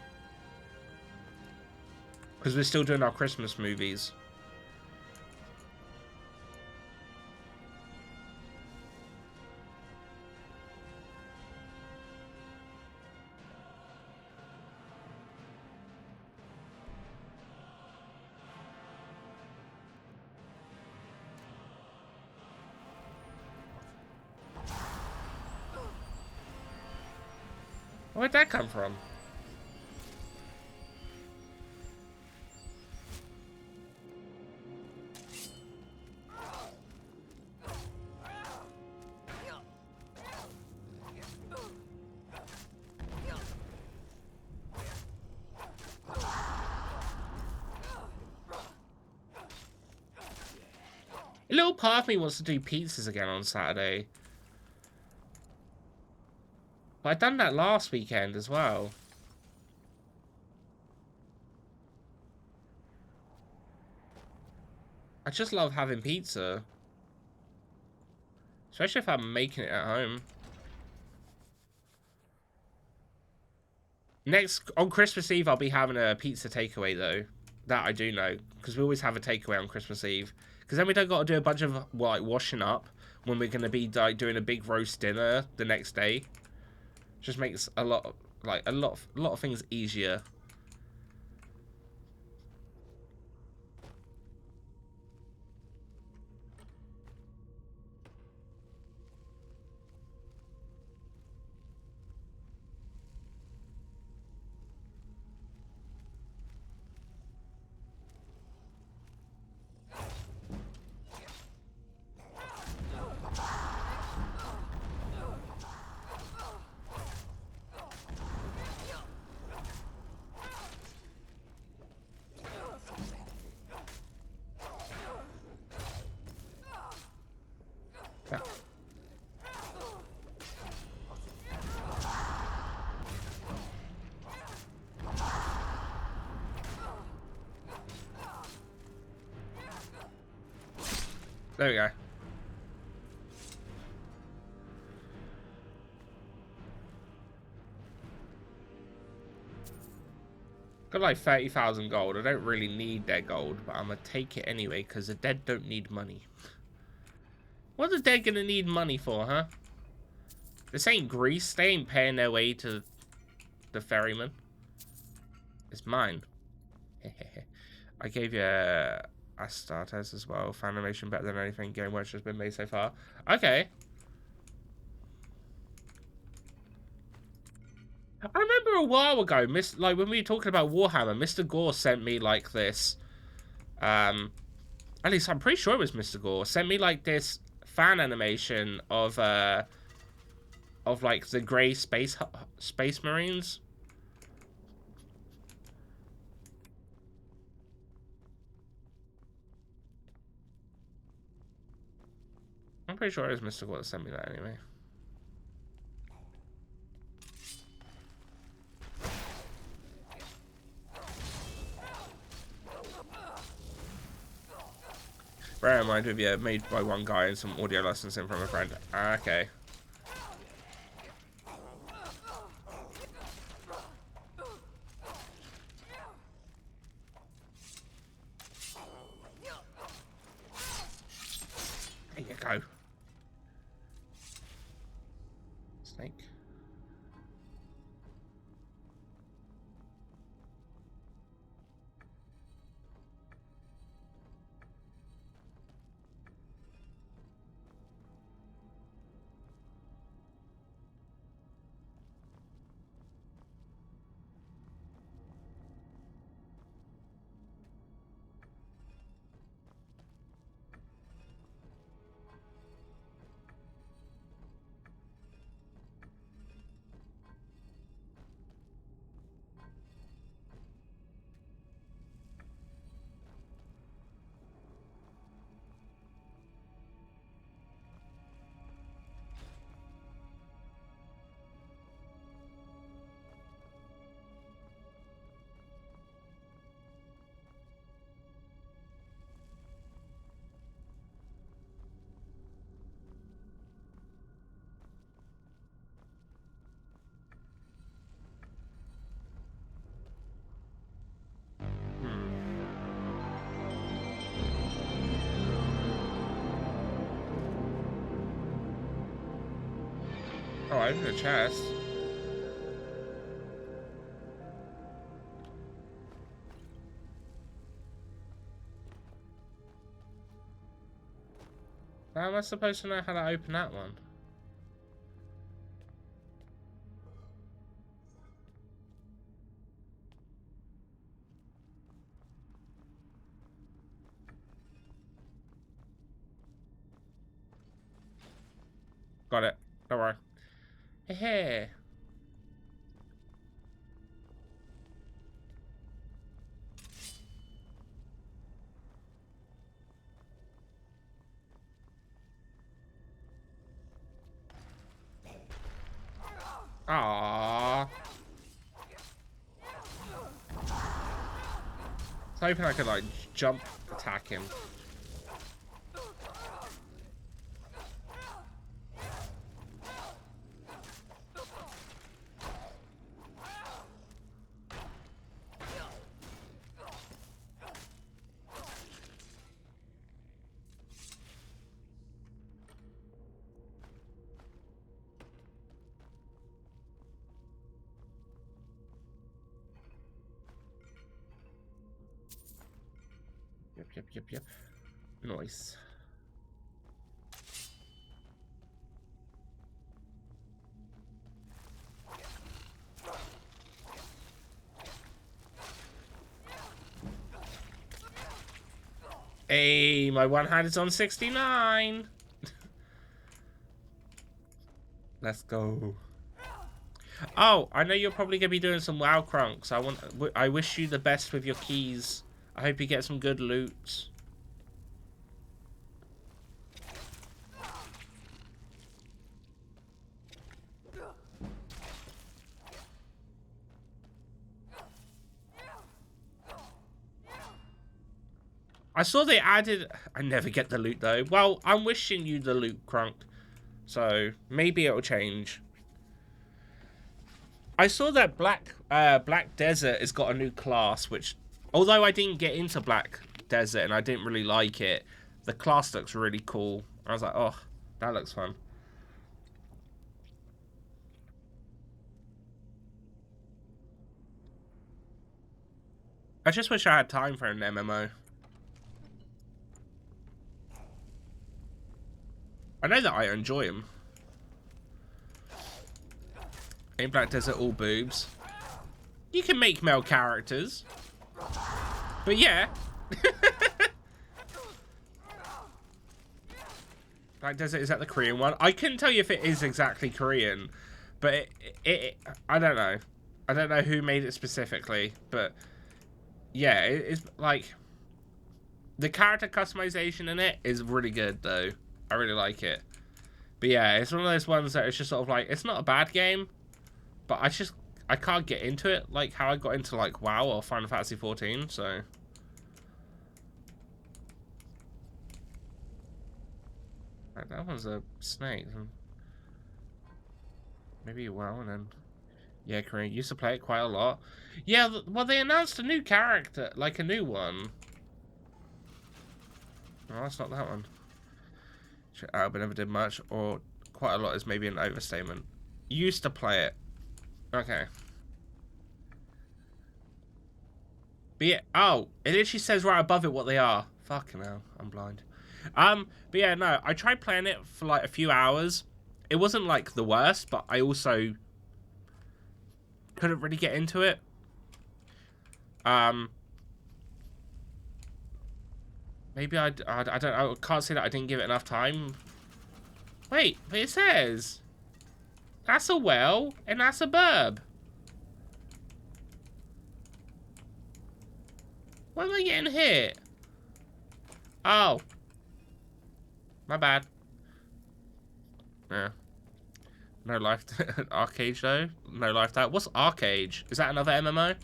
Because we're still doing our Christmas movies. Where'd that come from? A little part of me wants to do pizzas again on Saturday. But I'd done that last weekend as well. I just love having pizza. Especially if I'm making it at home. Next, on Christmas Eve, I'll be having a pizza takeaway though. That I do know. Because we always have a takeaway on Christmas Eve. Because then we don't got to do a bunch of like washing up when we're going to be like doing a big roast dinner the next day. Just makes a lot of things easier. There we go. Got like 30,000 gold. I don't really need their gold, but I'm gonna take it anyway because the dead don't need money. What are the dead gonna need money for, huh? This ain't Greece. They ain't paying their way to the ferryman. It's mine. I gave you a Astartes as well. Fan animation better than anything game which has been made so far. Okay. I remember a while ago, like when we were talking about Warhammer, Mr. Gore sent me like this. At least I'm pretty sure it was Mr. Gore sent me like this fan animation of like the grey space marines. I'm pretty sure it was Mr. Gore that sent me that anyway. Bear in mind, with you made by one guy and some audio licensing from a friend. Okay. There you go. Snake. Oh, I opened a chest. How am I supposed to know how to open that one? Got it. Don't worry. Hey. Aww. I was hoping I could, like, jump attack him. Yep. Nice. Hey, my one hand is on 69. Let's go. Oh, I know you're probably gonna be doing some WoW crunks. I wish you the best with your keys. I hope you get some good loot. I saw they added... I never get the loot, though. Well, I'm wishing you the loot, Crunk. So, maybe it'll change. I saw that Black Desert has got a new class, which... Although I didn't get into Black Desert and I didn't really like it, the class looks really cool. I was like, oh, that looks fun. I just wish I had time for an MMO. I know that I enjoy them. In Black Desert, all boobs. You can make male characters. But yeah. Black Desert, is that the Korean one? I couldn't tell you if it is exactly Korean. But I don't know. I don't know who made it specifically. But yeah, it's like... The character customization in it is really good, though. I really like it. But yeah, it's one of those ones that it's just sort of like, it's not a bad game, but I can't get into it like how I got into like WoW or Final Fantasy 14, so. Right, that one's a snake. Maybe WoW and then. Yeah, Korean used to play it quite a lot. Yeah, well, they announced a new character, like a new one. Oh, that's not that one. But never did much, or quite a lot is maybe an overstatement. Used to play it. Okay. But yeah, oh, it literally says right above it what they are. Fucking hell, I'm blind. But yeah, no, I tried playing it for like a few hours. It wasn't like the worst, but I also couldn't really get into it. Maybe I don't know. I can't say that I didn't give it enough time. Wait, but it says that's a well and that's a burb. Why am I getting hit? Oh, my bad. Yeah. No life. Arcade though. No life. That. What's Arcade? Is that another MMO?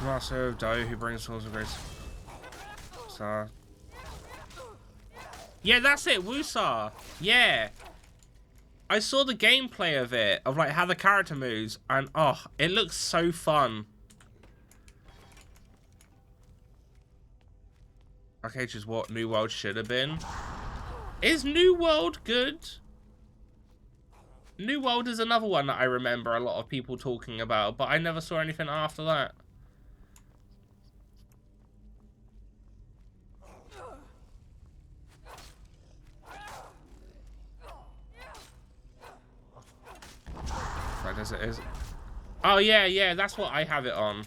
Master of Doe who brings souls of grace. So. Yeah, that's it, Woosar. Yeah. I saw the gameplay of it, of like how the character moves, and oh, it looks so fun. Okay, just what New World should have been. Is New World good? New World is another one that I remember a lot of people talking about, but I never saw anything after that. Right, as it is. Oh yeah, yeah, that's what I have it on.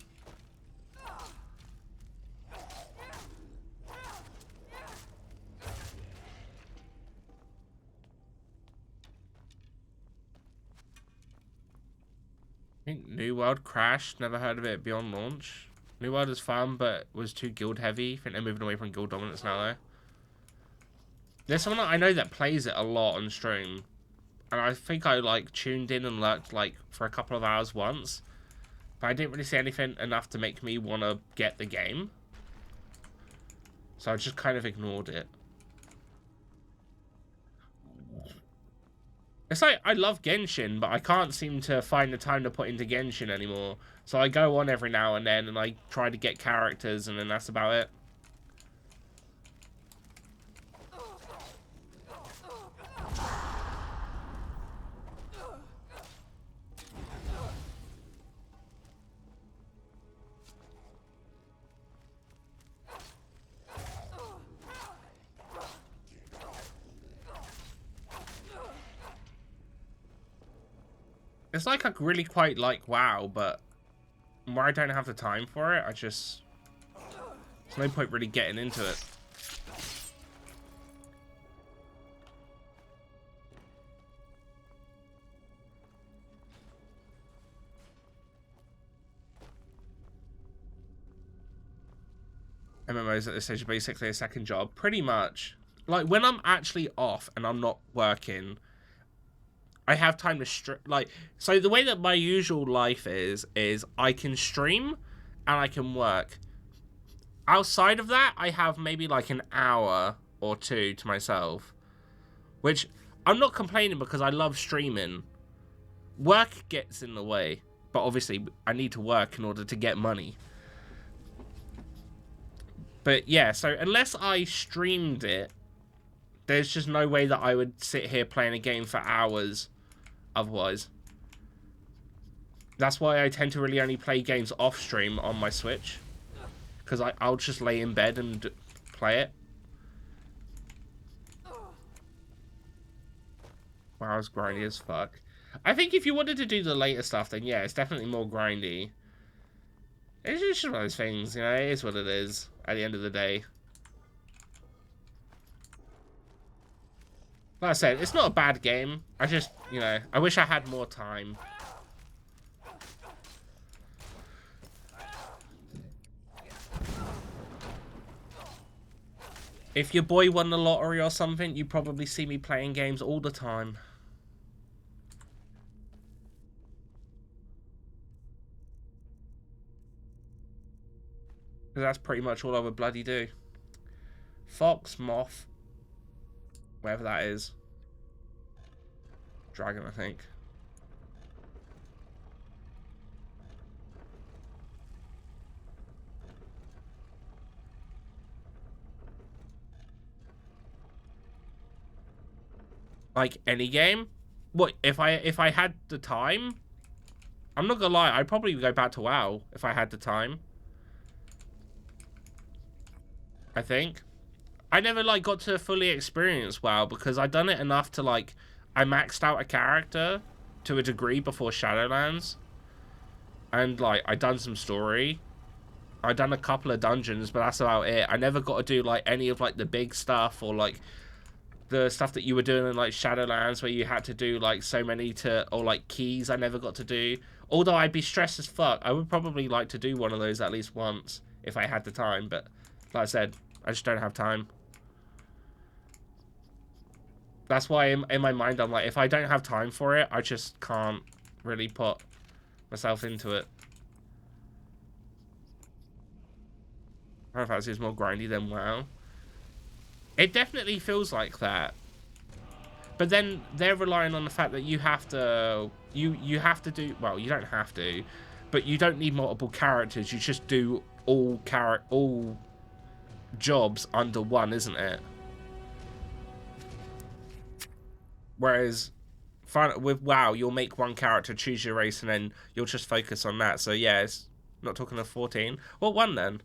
I think New World crashed. Never heard of it beyond launch. New World is fun, but was too guild heavy. I think they're moving away from guild dominance now, though. There's someone I know that plays it a lot on stream, and I think I like tuned in and lurked like for a couple of hours once, but I didn't really see anything enough to make me want to get the game, so I just kind of ignored it. It's like, I love Genshin, but I can't seem to find the time to put into Genshin anymore. So I go on every now and then, and I try to get characters, and then that's about it. It's like I really quite like WoW, but where I don't have the time for it, there's no point really getting into it. MMOs at this stage are basically a second job, pretty much. Like when I'm actually off and I'm not working, I have time to so the way that my usual life is I can stream and I can work. Outside of that, I have maybe like an hour or two to myself, which I'm not complaining because I love streaming. Work gets in the way, but obviously I need to work in order to get money. But yeah, so unless I streamed it, there's just no way that I would sit here playing a game for hours otherwise. That's why I tend to really only play games off stream on my Switch, because I'll just lay in bed and play it. Wow, it's grindy as fuck. I think if you wanted to do the later stuff, then yeah, it's definitely more grindy. It's just one of those things, you know, it is what it is at the end of the day. Like I said, it's not a bad game. I just, you know, I wish I had more time. If your boy won the lottery or something, you probably see me playing games all the time. Because that's pretty much all I would bloody do. Fox, moth, whatever that is. Dragon, I think. Like any game? What if I had the time? I'm not gonna lie, I'd probably go back to WoW if I had the time. I think. I never like got to fully experience WoW because I'd done it enough to like I maxed out a character to a degree before Shadowlands. And like I done some story. I done a couple of dungeons, but that's about it. I never got to do like any of like the big stuff or like the stuff that you were doing in like Shadowlands where you had to do like so many or like keys. I never got to do. Although I'd be stressed as fuck. I would probably like to do one of those at least once if I had the time, but like I said, I just don't have time. That's why in my mind I'm like, if I don't have time for it, I just can't really put myself into it. Final Fantasy is more grindy than WoW. It definitely feels like that. But then they're relying on the fact that you have to you have to do, well, you don't have to, but you don't need multiple characters. You just do all jobs under one, isn't it? Whereas with WoW, you'll make one character, choose your race, and then you'll just focus on that. So yeah, it's not talking of 14. What one then?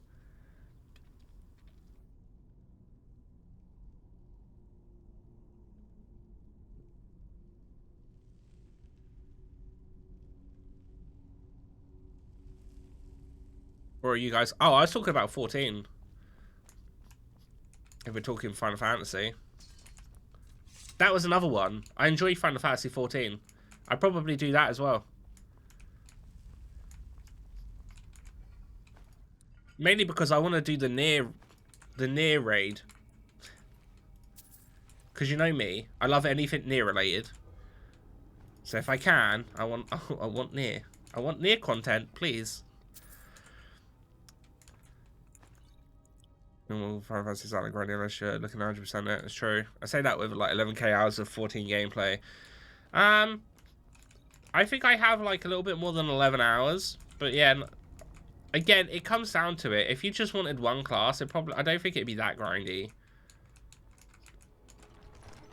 Or are you guys? Oh, I was talking about 14. If we're talking Final Fantasy. That was another one. I enjoy Final Fantasy 14. I'd probably do that as well. Mainly because I want to do the near raid. Because you know me, I love anything near related. So if I can, I want near. I want near content, please. Normal Final Fantasy Silent Grinding shirt, looking 100% it. It's true. I say that with like 11k hours of 14 gameplay. I think I have like a little bit more than 11 hours, but yeah. Again, it comes down to it. If you just wanted one class, I don't think it'd be that grindy.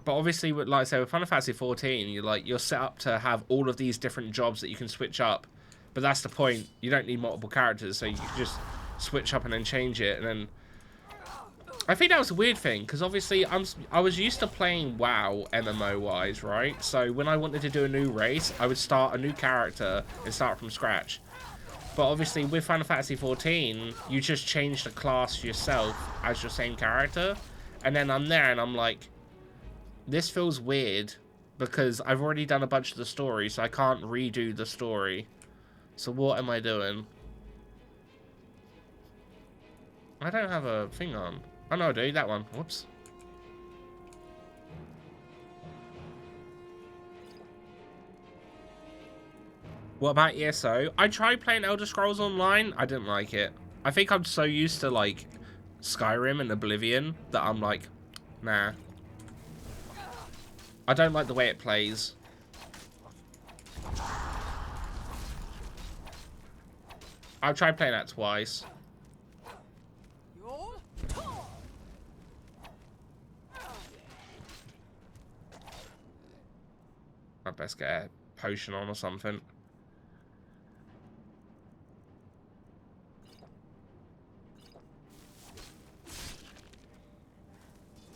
But obviously, with, like I say, with Final Fantasy 14, you're set up to have all of these different jobs that you can switch up. But that's the point. You don't need multiple characters, so you can just switch up and then change it. And then I think that was a weird thing, because obviously I was used to playing WoW MMO-wise, right? So when I wanted to do a new race, I would start a new character and start from scratch. But obviously, with Final Fantasy 14, you just change the class yourself as your same character. And then I'm there and I'm like, this feels weird because I've already done a bunch of the story, so I can't redo the story. So what am I doing? I don't have a thing on. Oh no, I do. That one. Whoops. What about ESO? I tried playing Elder Scrolls Online. I didn't like it. I think I'm so used to like Skyrim and Oblivion that I'm like, nah. I don't like the way it plays. I've tried playing that twice. I best get a potion on or something.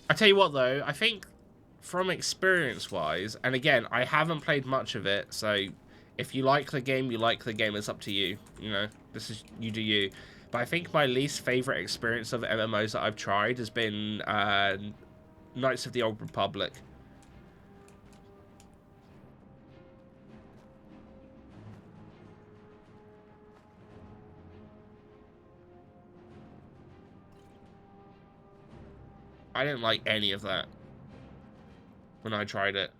I tell you what though, I think from experience-wise, and again, I haven't played much of it, so if you like the game, you like the game. It's up to you. You know, this is you do you. But I think my least favorite experience of MMOs that I've tried has been Knights of the Old Republic. I didn't like any of that when I tried it.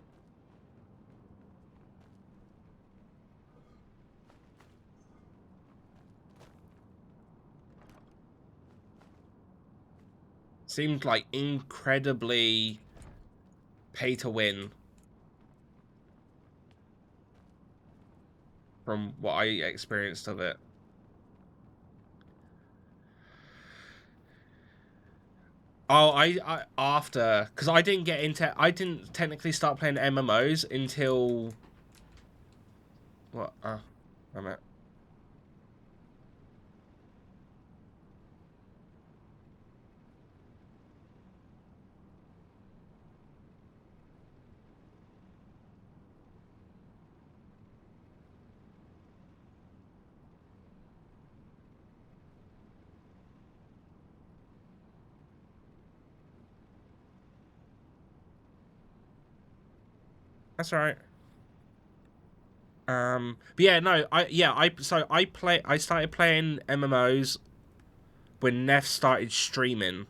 Seemed like incredibly pay to win from what I experienced of it. Oh, after, because I didn't technically start playing MMOs until what? I'm at. That's all right. But yeah, no, I started playing MMOs when Neff started streaming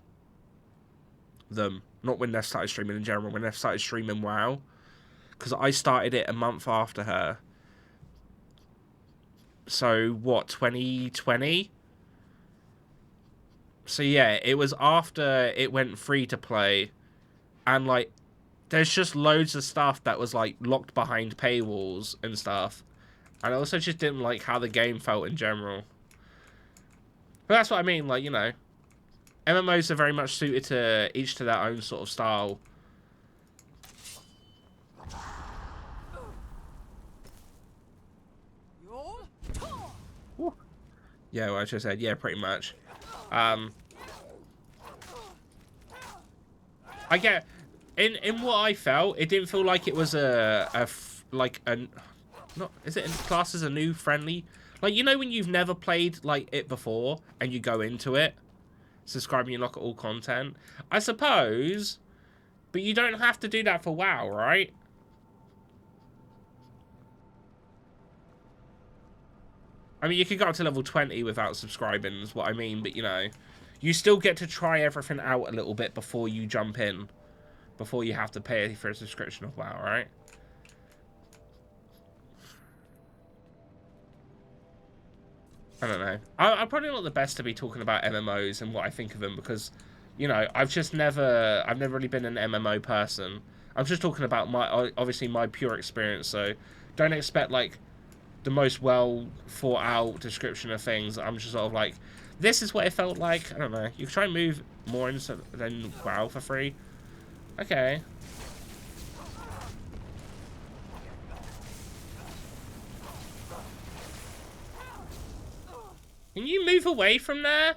them. Not when Neff started streaming in general, when Neff started streaming WoW. Because I started it a month after her. So, what, 2020? So yeah, it was after it went free to play, and like, there's just loads of stuff that was like locked behind paywalls and stuff, and I also just didn't like how the game felt in general. But that's what I mean, like, you know, MMOs are very much suited to each to their own sort of style. Woo. Yeah, well, I just said, yeah, pretty much. I get in what I felt, it didn't feel like it was not, is it classed as a new friendly? Like, you know when you've never played like it before and you go into it, subscribe and you look at all content, I suppose, but you don't have to do that for WoW, right? I mean, you could go up to level 20 without subscribing, is what I mean, but, you know, you still get to try everything out a little bit before you jump in, before you have to pay for a subscription of WoW, right? I don't know. I'm probably not the best to be talking about MMOs and what I think of them because, you know, I've never really been an MMO person. I'm just talking about obviously my pure experience, so don't expect, like, the most well thought out description of things. I'm just sort of like, this is what it felt like. I don't know. You can try and move more into than WoW for free. Okay. Can you move away from there?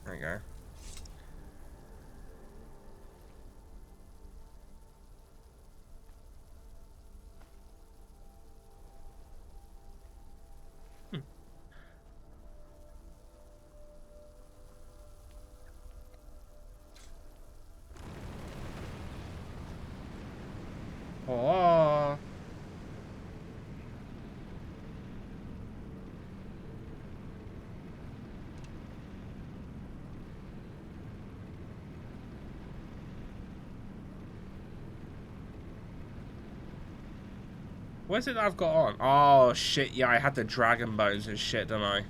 There you go. Oh. What is it that I've got on? Oh, shit, yeah, I had the dragon bones and shit, don't I?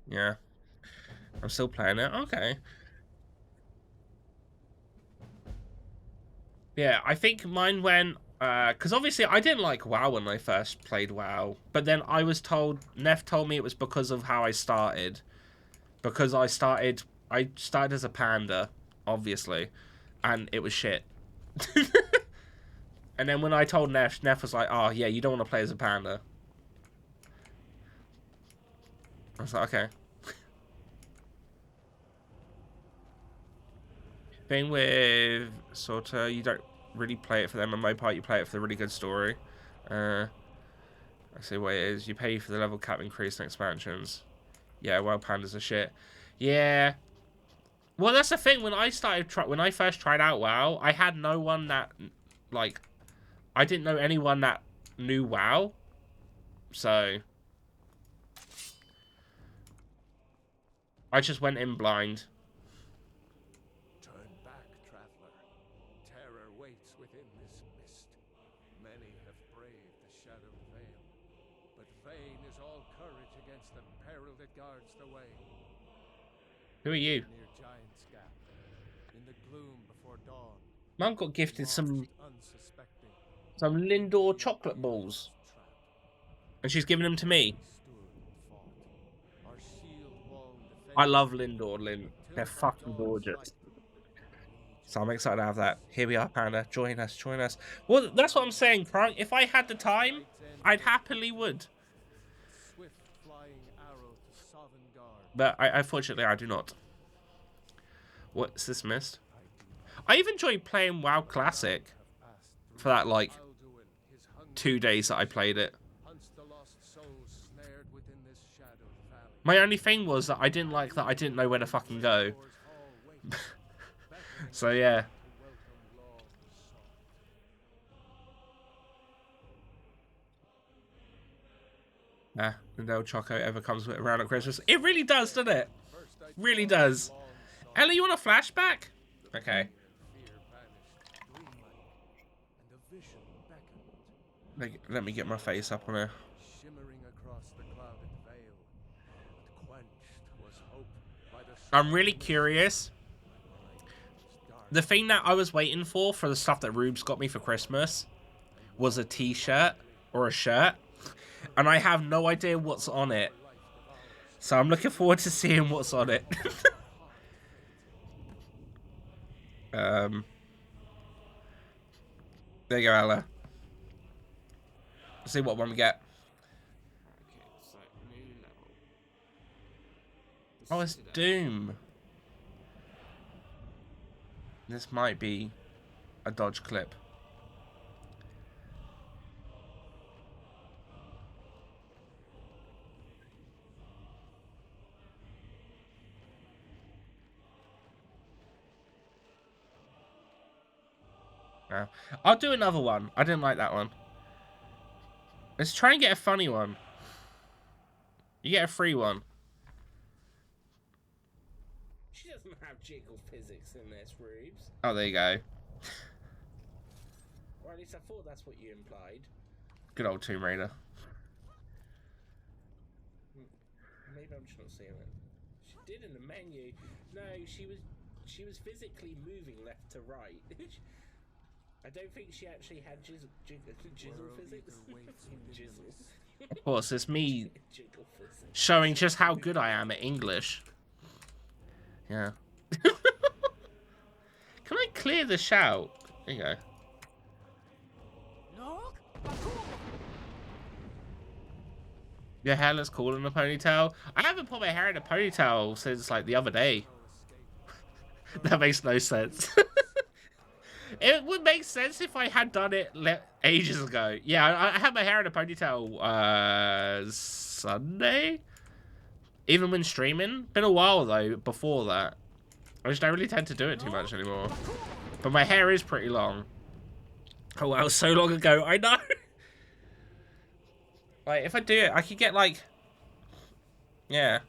Yeah. I'm still playing it. Okay. Yeah, I think mine went... because obviously I didn't like WoW when I first played WoW. But then I was told... Neff told me it was because of how I started. Because I started as a panda, obviously. And it was shit. And then when I told Neff, Neff was like, oh, yeah, you don't want to play as a panda. I was like, okay. Thing with Sorta, you don't really play it for the MMO part, you play it for the really good story. I see what it is. You pay for the level cap increase and expansions. Yeah, well, pandas are shit. Yeah. Well, that's the thing. When I first tried out WoW, I had no one that, like, I didn't know anyone that knew WoW. So I just went in blind. Turn back, traveler. Terror waits within this mist. Many have braved the shadowed veil, but vain is all courage against the peril that guards the way. Who are you? Near Giant's Gap, in the gloom before dawn. Mum got gifted some Lindor chocolate balls, and she's giving them to me. I love Lindor, they're fucking gorgeous. So I'm excited to have that. Here we are, Panda. Join us, join us. Well, that's what I'm saying, Frank. If I had the time, I'd happily would. But unfortunately, I do not. What's this missed? I even enjoyed playing WoW Classic for that, like, 2 days that I played it. My only thing was that I didn't like that I didn't know where to fucking go. So, yeah. No Choco ever comes around at Christmas. It really does, doesn't it? Really does. Ellie, you want a flashback? Okay. vision beckoned. Let me get my face up on here. Shimmering across the clouded veil, but quenched was hope by the I'm really curious. The thing that I was waiting for the stuff that Rubes got me for Christmas was a t-shirt or a shirt. And I have no idea what's on it. So I'm looking forward to seeing what's on it. There you go, Ella. Let's see what one we get. Okay, so new level. Oh, it's Doom. This might be a dodge clip. No. I'll do another one. I didn't like that one. Let's try and get a funny one. You get a free one. She doesn't have jiggle physics in this, Rubes. Oh, there you go. Or at least I thought that's what you implied. Good old Tomb Raider. Maybe I'm just not seeing it. She did in the menu. No, she was physically moving left to right. I don't think she actually had jizzle physics. Jizzle. Of course, it's me showing just how good I am at English. Yeah. Can I clear the shout? There you go. Your hair looks cool in a ponytail. I haven't put my hair in a ponytail since like the other day. That makes no sense. It would make sense if I had done it ages ago. Yeah, I had my hair in a ponytail Sunday? Even when streaming. Been a while though, before that. I just don't really tend to do it too much anymore. But my hair is pretty long. Oh wow, so long ago, I know! Like, if I do it, I could get like... Yeah.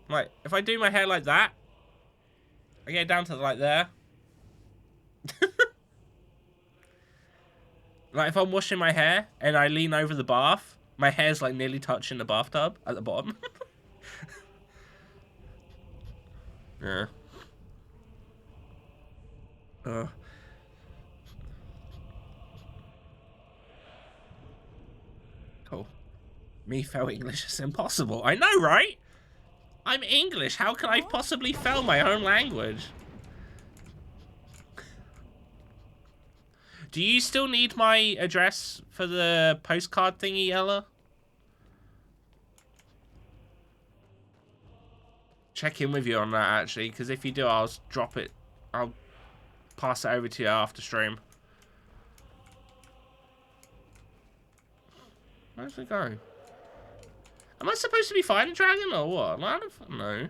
Like, if I do my hair like that, I get down to like there. Like, if I'm washing my hair and I lean over the bath, my hair's like nearly touching the bathtub at the bottom. Yeah. Cool. Me fail English is impossible. I know, right? I'm English. How can I possibly fail my own language? Do you still need my address for the postcard thingy, Ella? Check in with you on that, actually, because if you do, I'll drop it. I'll pass it over to you after stream. Where's it go? Am I supposed to be fighting a dragon or what? I don't know.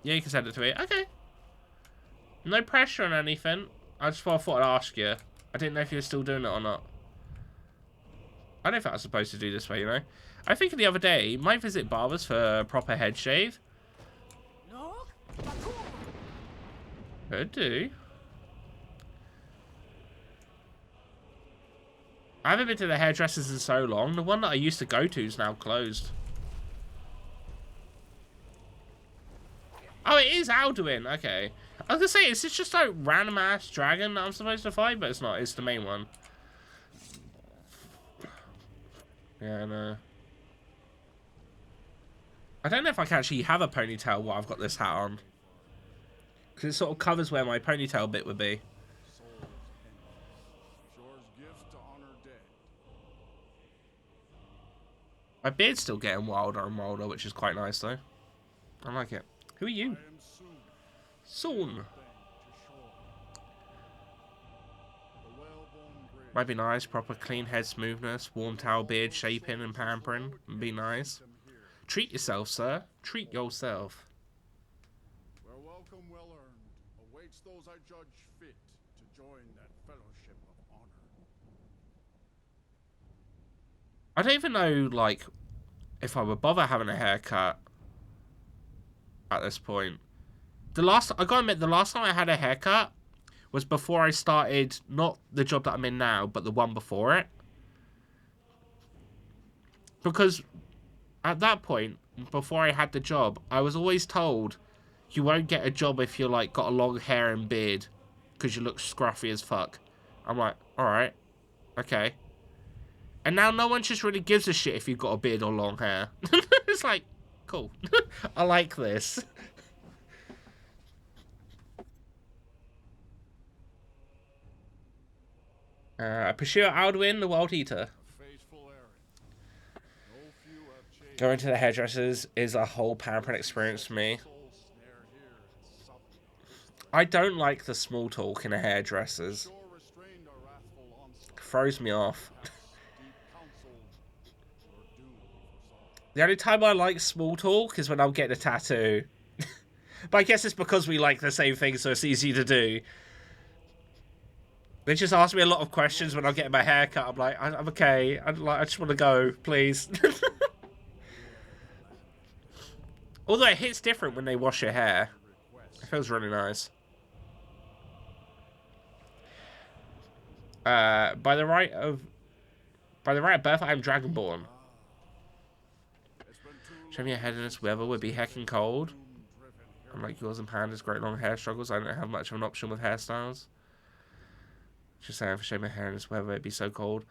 Yeah, you can send it to me. Okay. No pressure on anything. I just thought I'd ask you. I didn't know if you were still doing it or not. I don't think I was supposed to do this way, you know. I think the other day, might visit barbers for a proper head shave. Could do. I haven't been to the hairdressers in so long. The one that I used to go to is now closed. Oh, it is Alduin. Okay. I was gonna say, is this just like random ass dragon that I'm supposed to fight? But it's not. It's the main one. Yeah, I know. I don't know if I can actually have a ponytail while I've got this hat on. Because it sort of covers where my ponytail bit would be. My beard's still getting wilder and wilder, which is quite nice though. I like it. Who are you? Soon. Might be nice, proper clean head smoothness, warm towel beard shaping and pampering. Would be nice. Treat yourself, sir. Treat yourself. Where welcome well earned awaits those I judge fit to join that fellowship of honor. I don't even know, like, if I would bother having a haircut at this point. I gotta admit, the last time I had a haircut was before I started, not the job that I'm in now, but the one before it. Because at that point, before I had the job, I was always told, you won't get a job if you're like got a long hair and beard, because you look scruffy as fuck. I'm like, alright, okay. And now no one just really gives a shit if you've got a beard or long hair. It's like, cool. I like this. Pursue Alduin, the Wild Eater. Going to the hairdressers is a whole pampered experience for me. I don't like the small talk in a hairdresser's. Throws me off. The only time I like small talk is when I'm getting a tattoo. But I guess it's because we like the same thing, so it's easy to do. They just ask me a lot of questions when I'm getting my hair cut. I'm like, I'm okay. I just want to go, please. Although it hits different when they wash your hair. It feels really nice. By the right of birth, I am Dragonborn. Show me a head in this weather would be heckin' cold. I'm like yours and Panda's great long hair struggles. I don't have much of an option with hairstyles. Just saying, for showing my hair in this weather, it'd be so cold.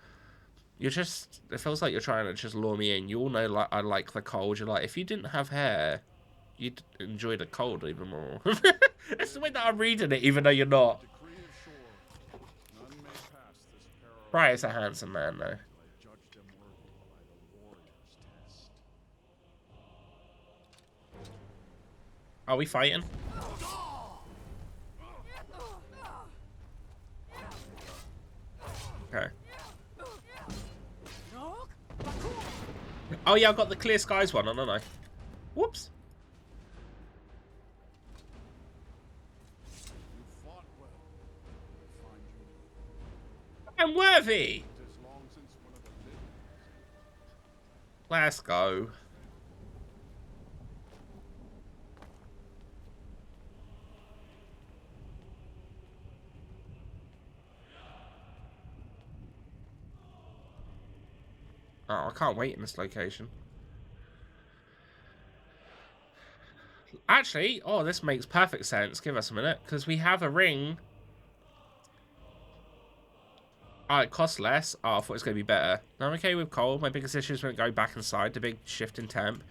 You're just, it feels like you're trying to just lure me in. You all know like I like the cold. You're like, if you didn't have hair, you'd enjoy the cold even more. It's the way that I'm reading it, even though you're not. Right, is a handsome man, though. Are we fighting? Okay. Oh yeah, I've got the clear skies one, haven't I? Whoops. I'm worthy. Let's go. Oh, I can't wait in this location. Actually, oh, this makes perfect sense. Give us a minute, because we have a ring. Oh, it costs less. Oh, I thought it was going to be better. I'm okay with cold. My biggest issue is when it go back inside, the big shift in temp.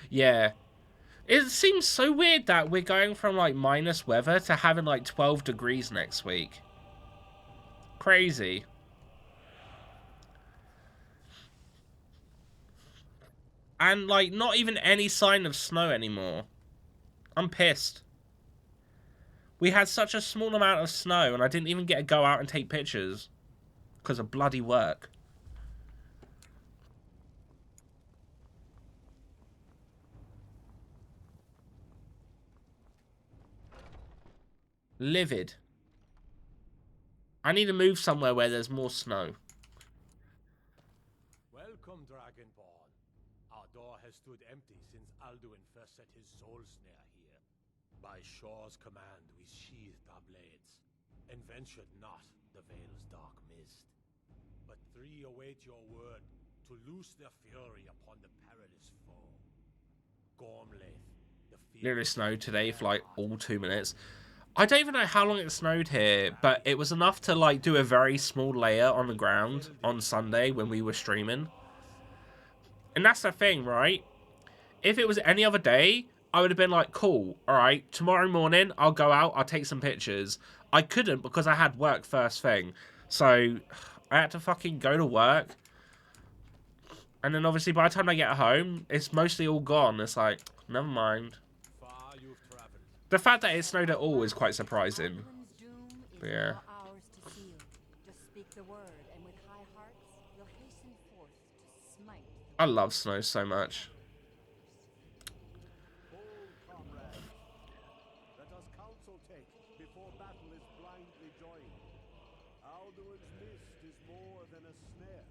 Yeah. It seems so weird that we're going from, like, minus weather to having, like, 12 degrees next week. Crazy. And, like, not even any sign of snow anymore. I'm pissed. We had such a small amount of snow, and I didn't even get to go out and take pictures. Because of bloody work. Livid. I need to move somewhere where there's more snow. Welcome, Dragonborn. Our door has stood empty since Alduin first set his soul snare here. By Shaw's command, we sheathed our blades, and ventured not the Vale's dark mist. But three await your word to loose their fury upon the perilous foe. Gormlaith, the Literally snowed today for like all 2 minutes. I don't even know how long it snowed here, but it was enough to like do a very small layer on the ground on Sunday when we were streaming. And that's the thing, right? If it was any other day, I would have been like, cool, alright, tomorrow morning I'll go out, I'll take some pictures. I couldn't because I had work first thing. So I had to fucking go to work. And then obviously by the time I get home, it's mostly all gone. It's like, never mind. The fact that it snowed at all is quite surprising. But yeah. I love snow so much. Let us counsel take before battle is blindly joined. Alduin's mist is more than a snare.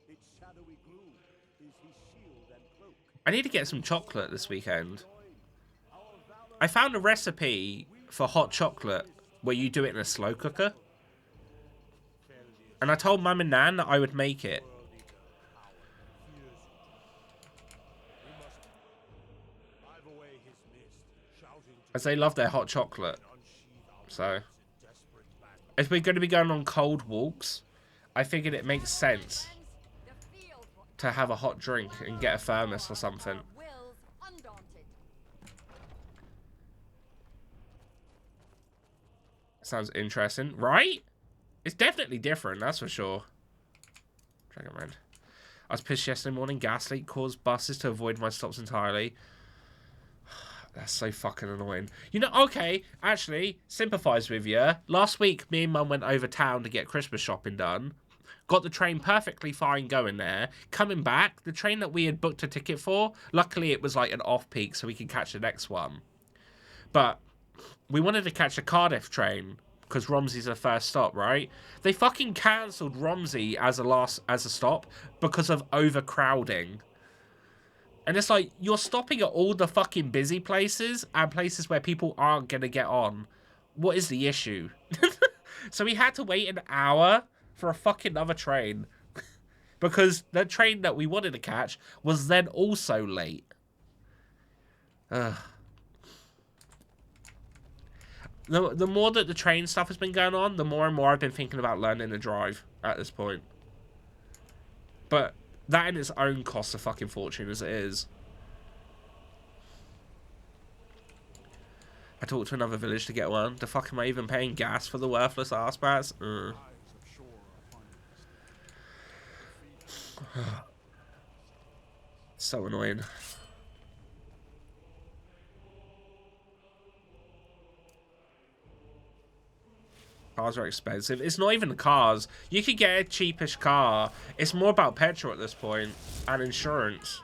Its shadowy gloom is his shield and cloak. I need to get some chocolate this weekend. I found a recipe for hot chocolate where you do it in a slow cooker. And I told Mum and Nan that I would make it. As they love their hot chocolate. So, if we're going to be going on cold walks, I figured it makes sense to have a hot drink and get a thermos or something. Sounds interesting, right? It's definitely different, that's for sure. Dragon Red. I was pissed yesterday morning. Gas leak caused buses to avoid my stops entirely. That's so fucking annoying. You know, okay, actually, sympathise with you. Last week, me and Mum went over town to get Christmas shopping done. Got the train perfectly fine going there. Coming back, the train that we had booked a ticket for, luckily it was like an off-peak so we could catch the next one. But we wanted to catch a Cardiff train because Romsey's the first stop, right? They fucking cancelled Romsey as a stop because of overcrowding. And it's like, you're stopping at all the fucking busy places and places where people aren't going to get on. What is the issue? So we had to wait an hour for a fucking other train. Because the train that we wanted to catch was then also late. Ugh. The more that the train stuff has been going on, the more and more I've been thinking about learning to drive at this point. But that in its own costs a fucking fortune as it is. I talked to another village to get one. The fuck am I even paying gas for the worthless ass bats? So annoying. Cars are expensive. It's not even the cars. You could get a cheapish car. It's more about petrol at this point and insurance.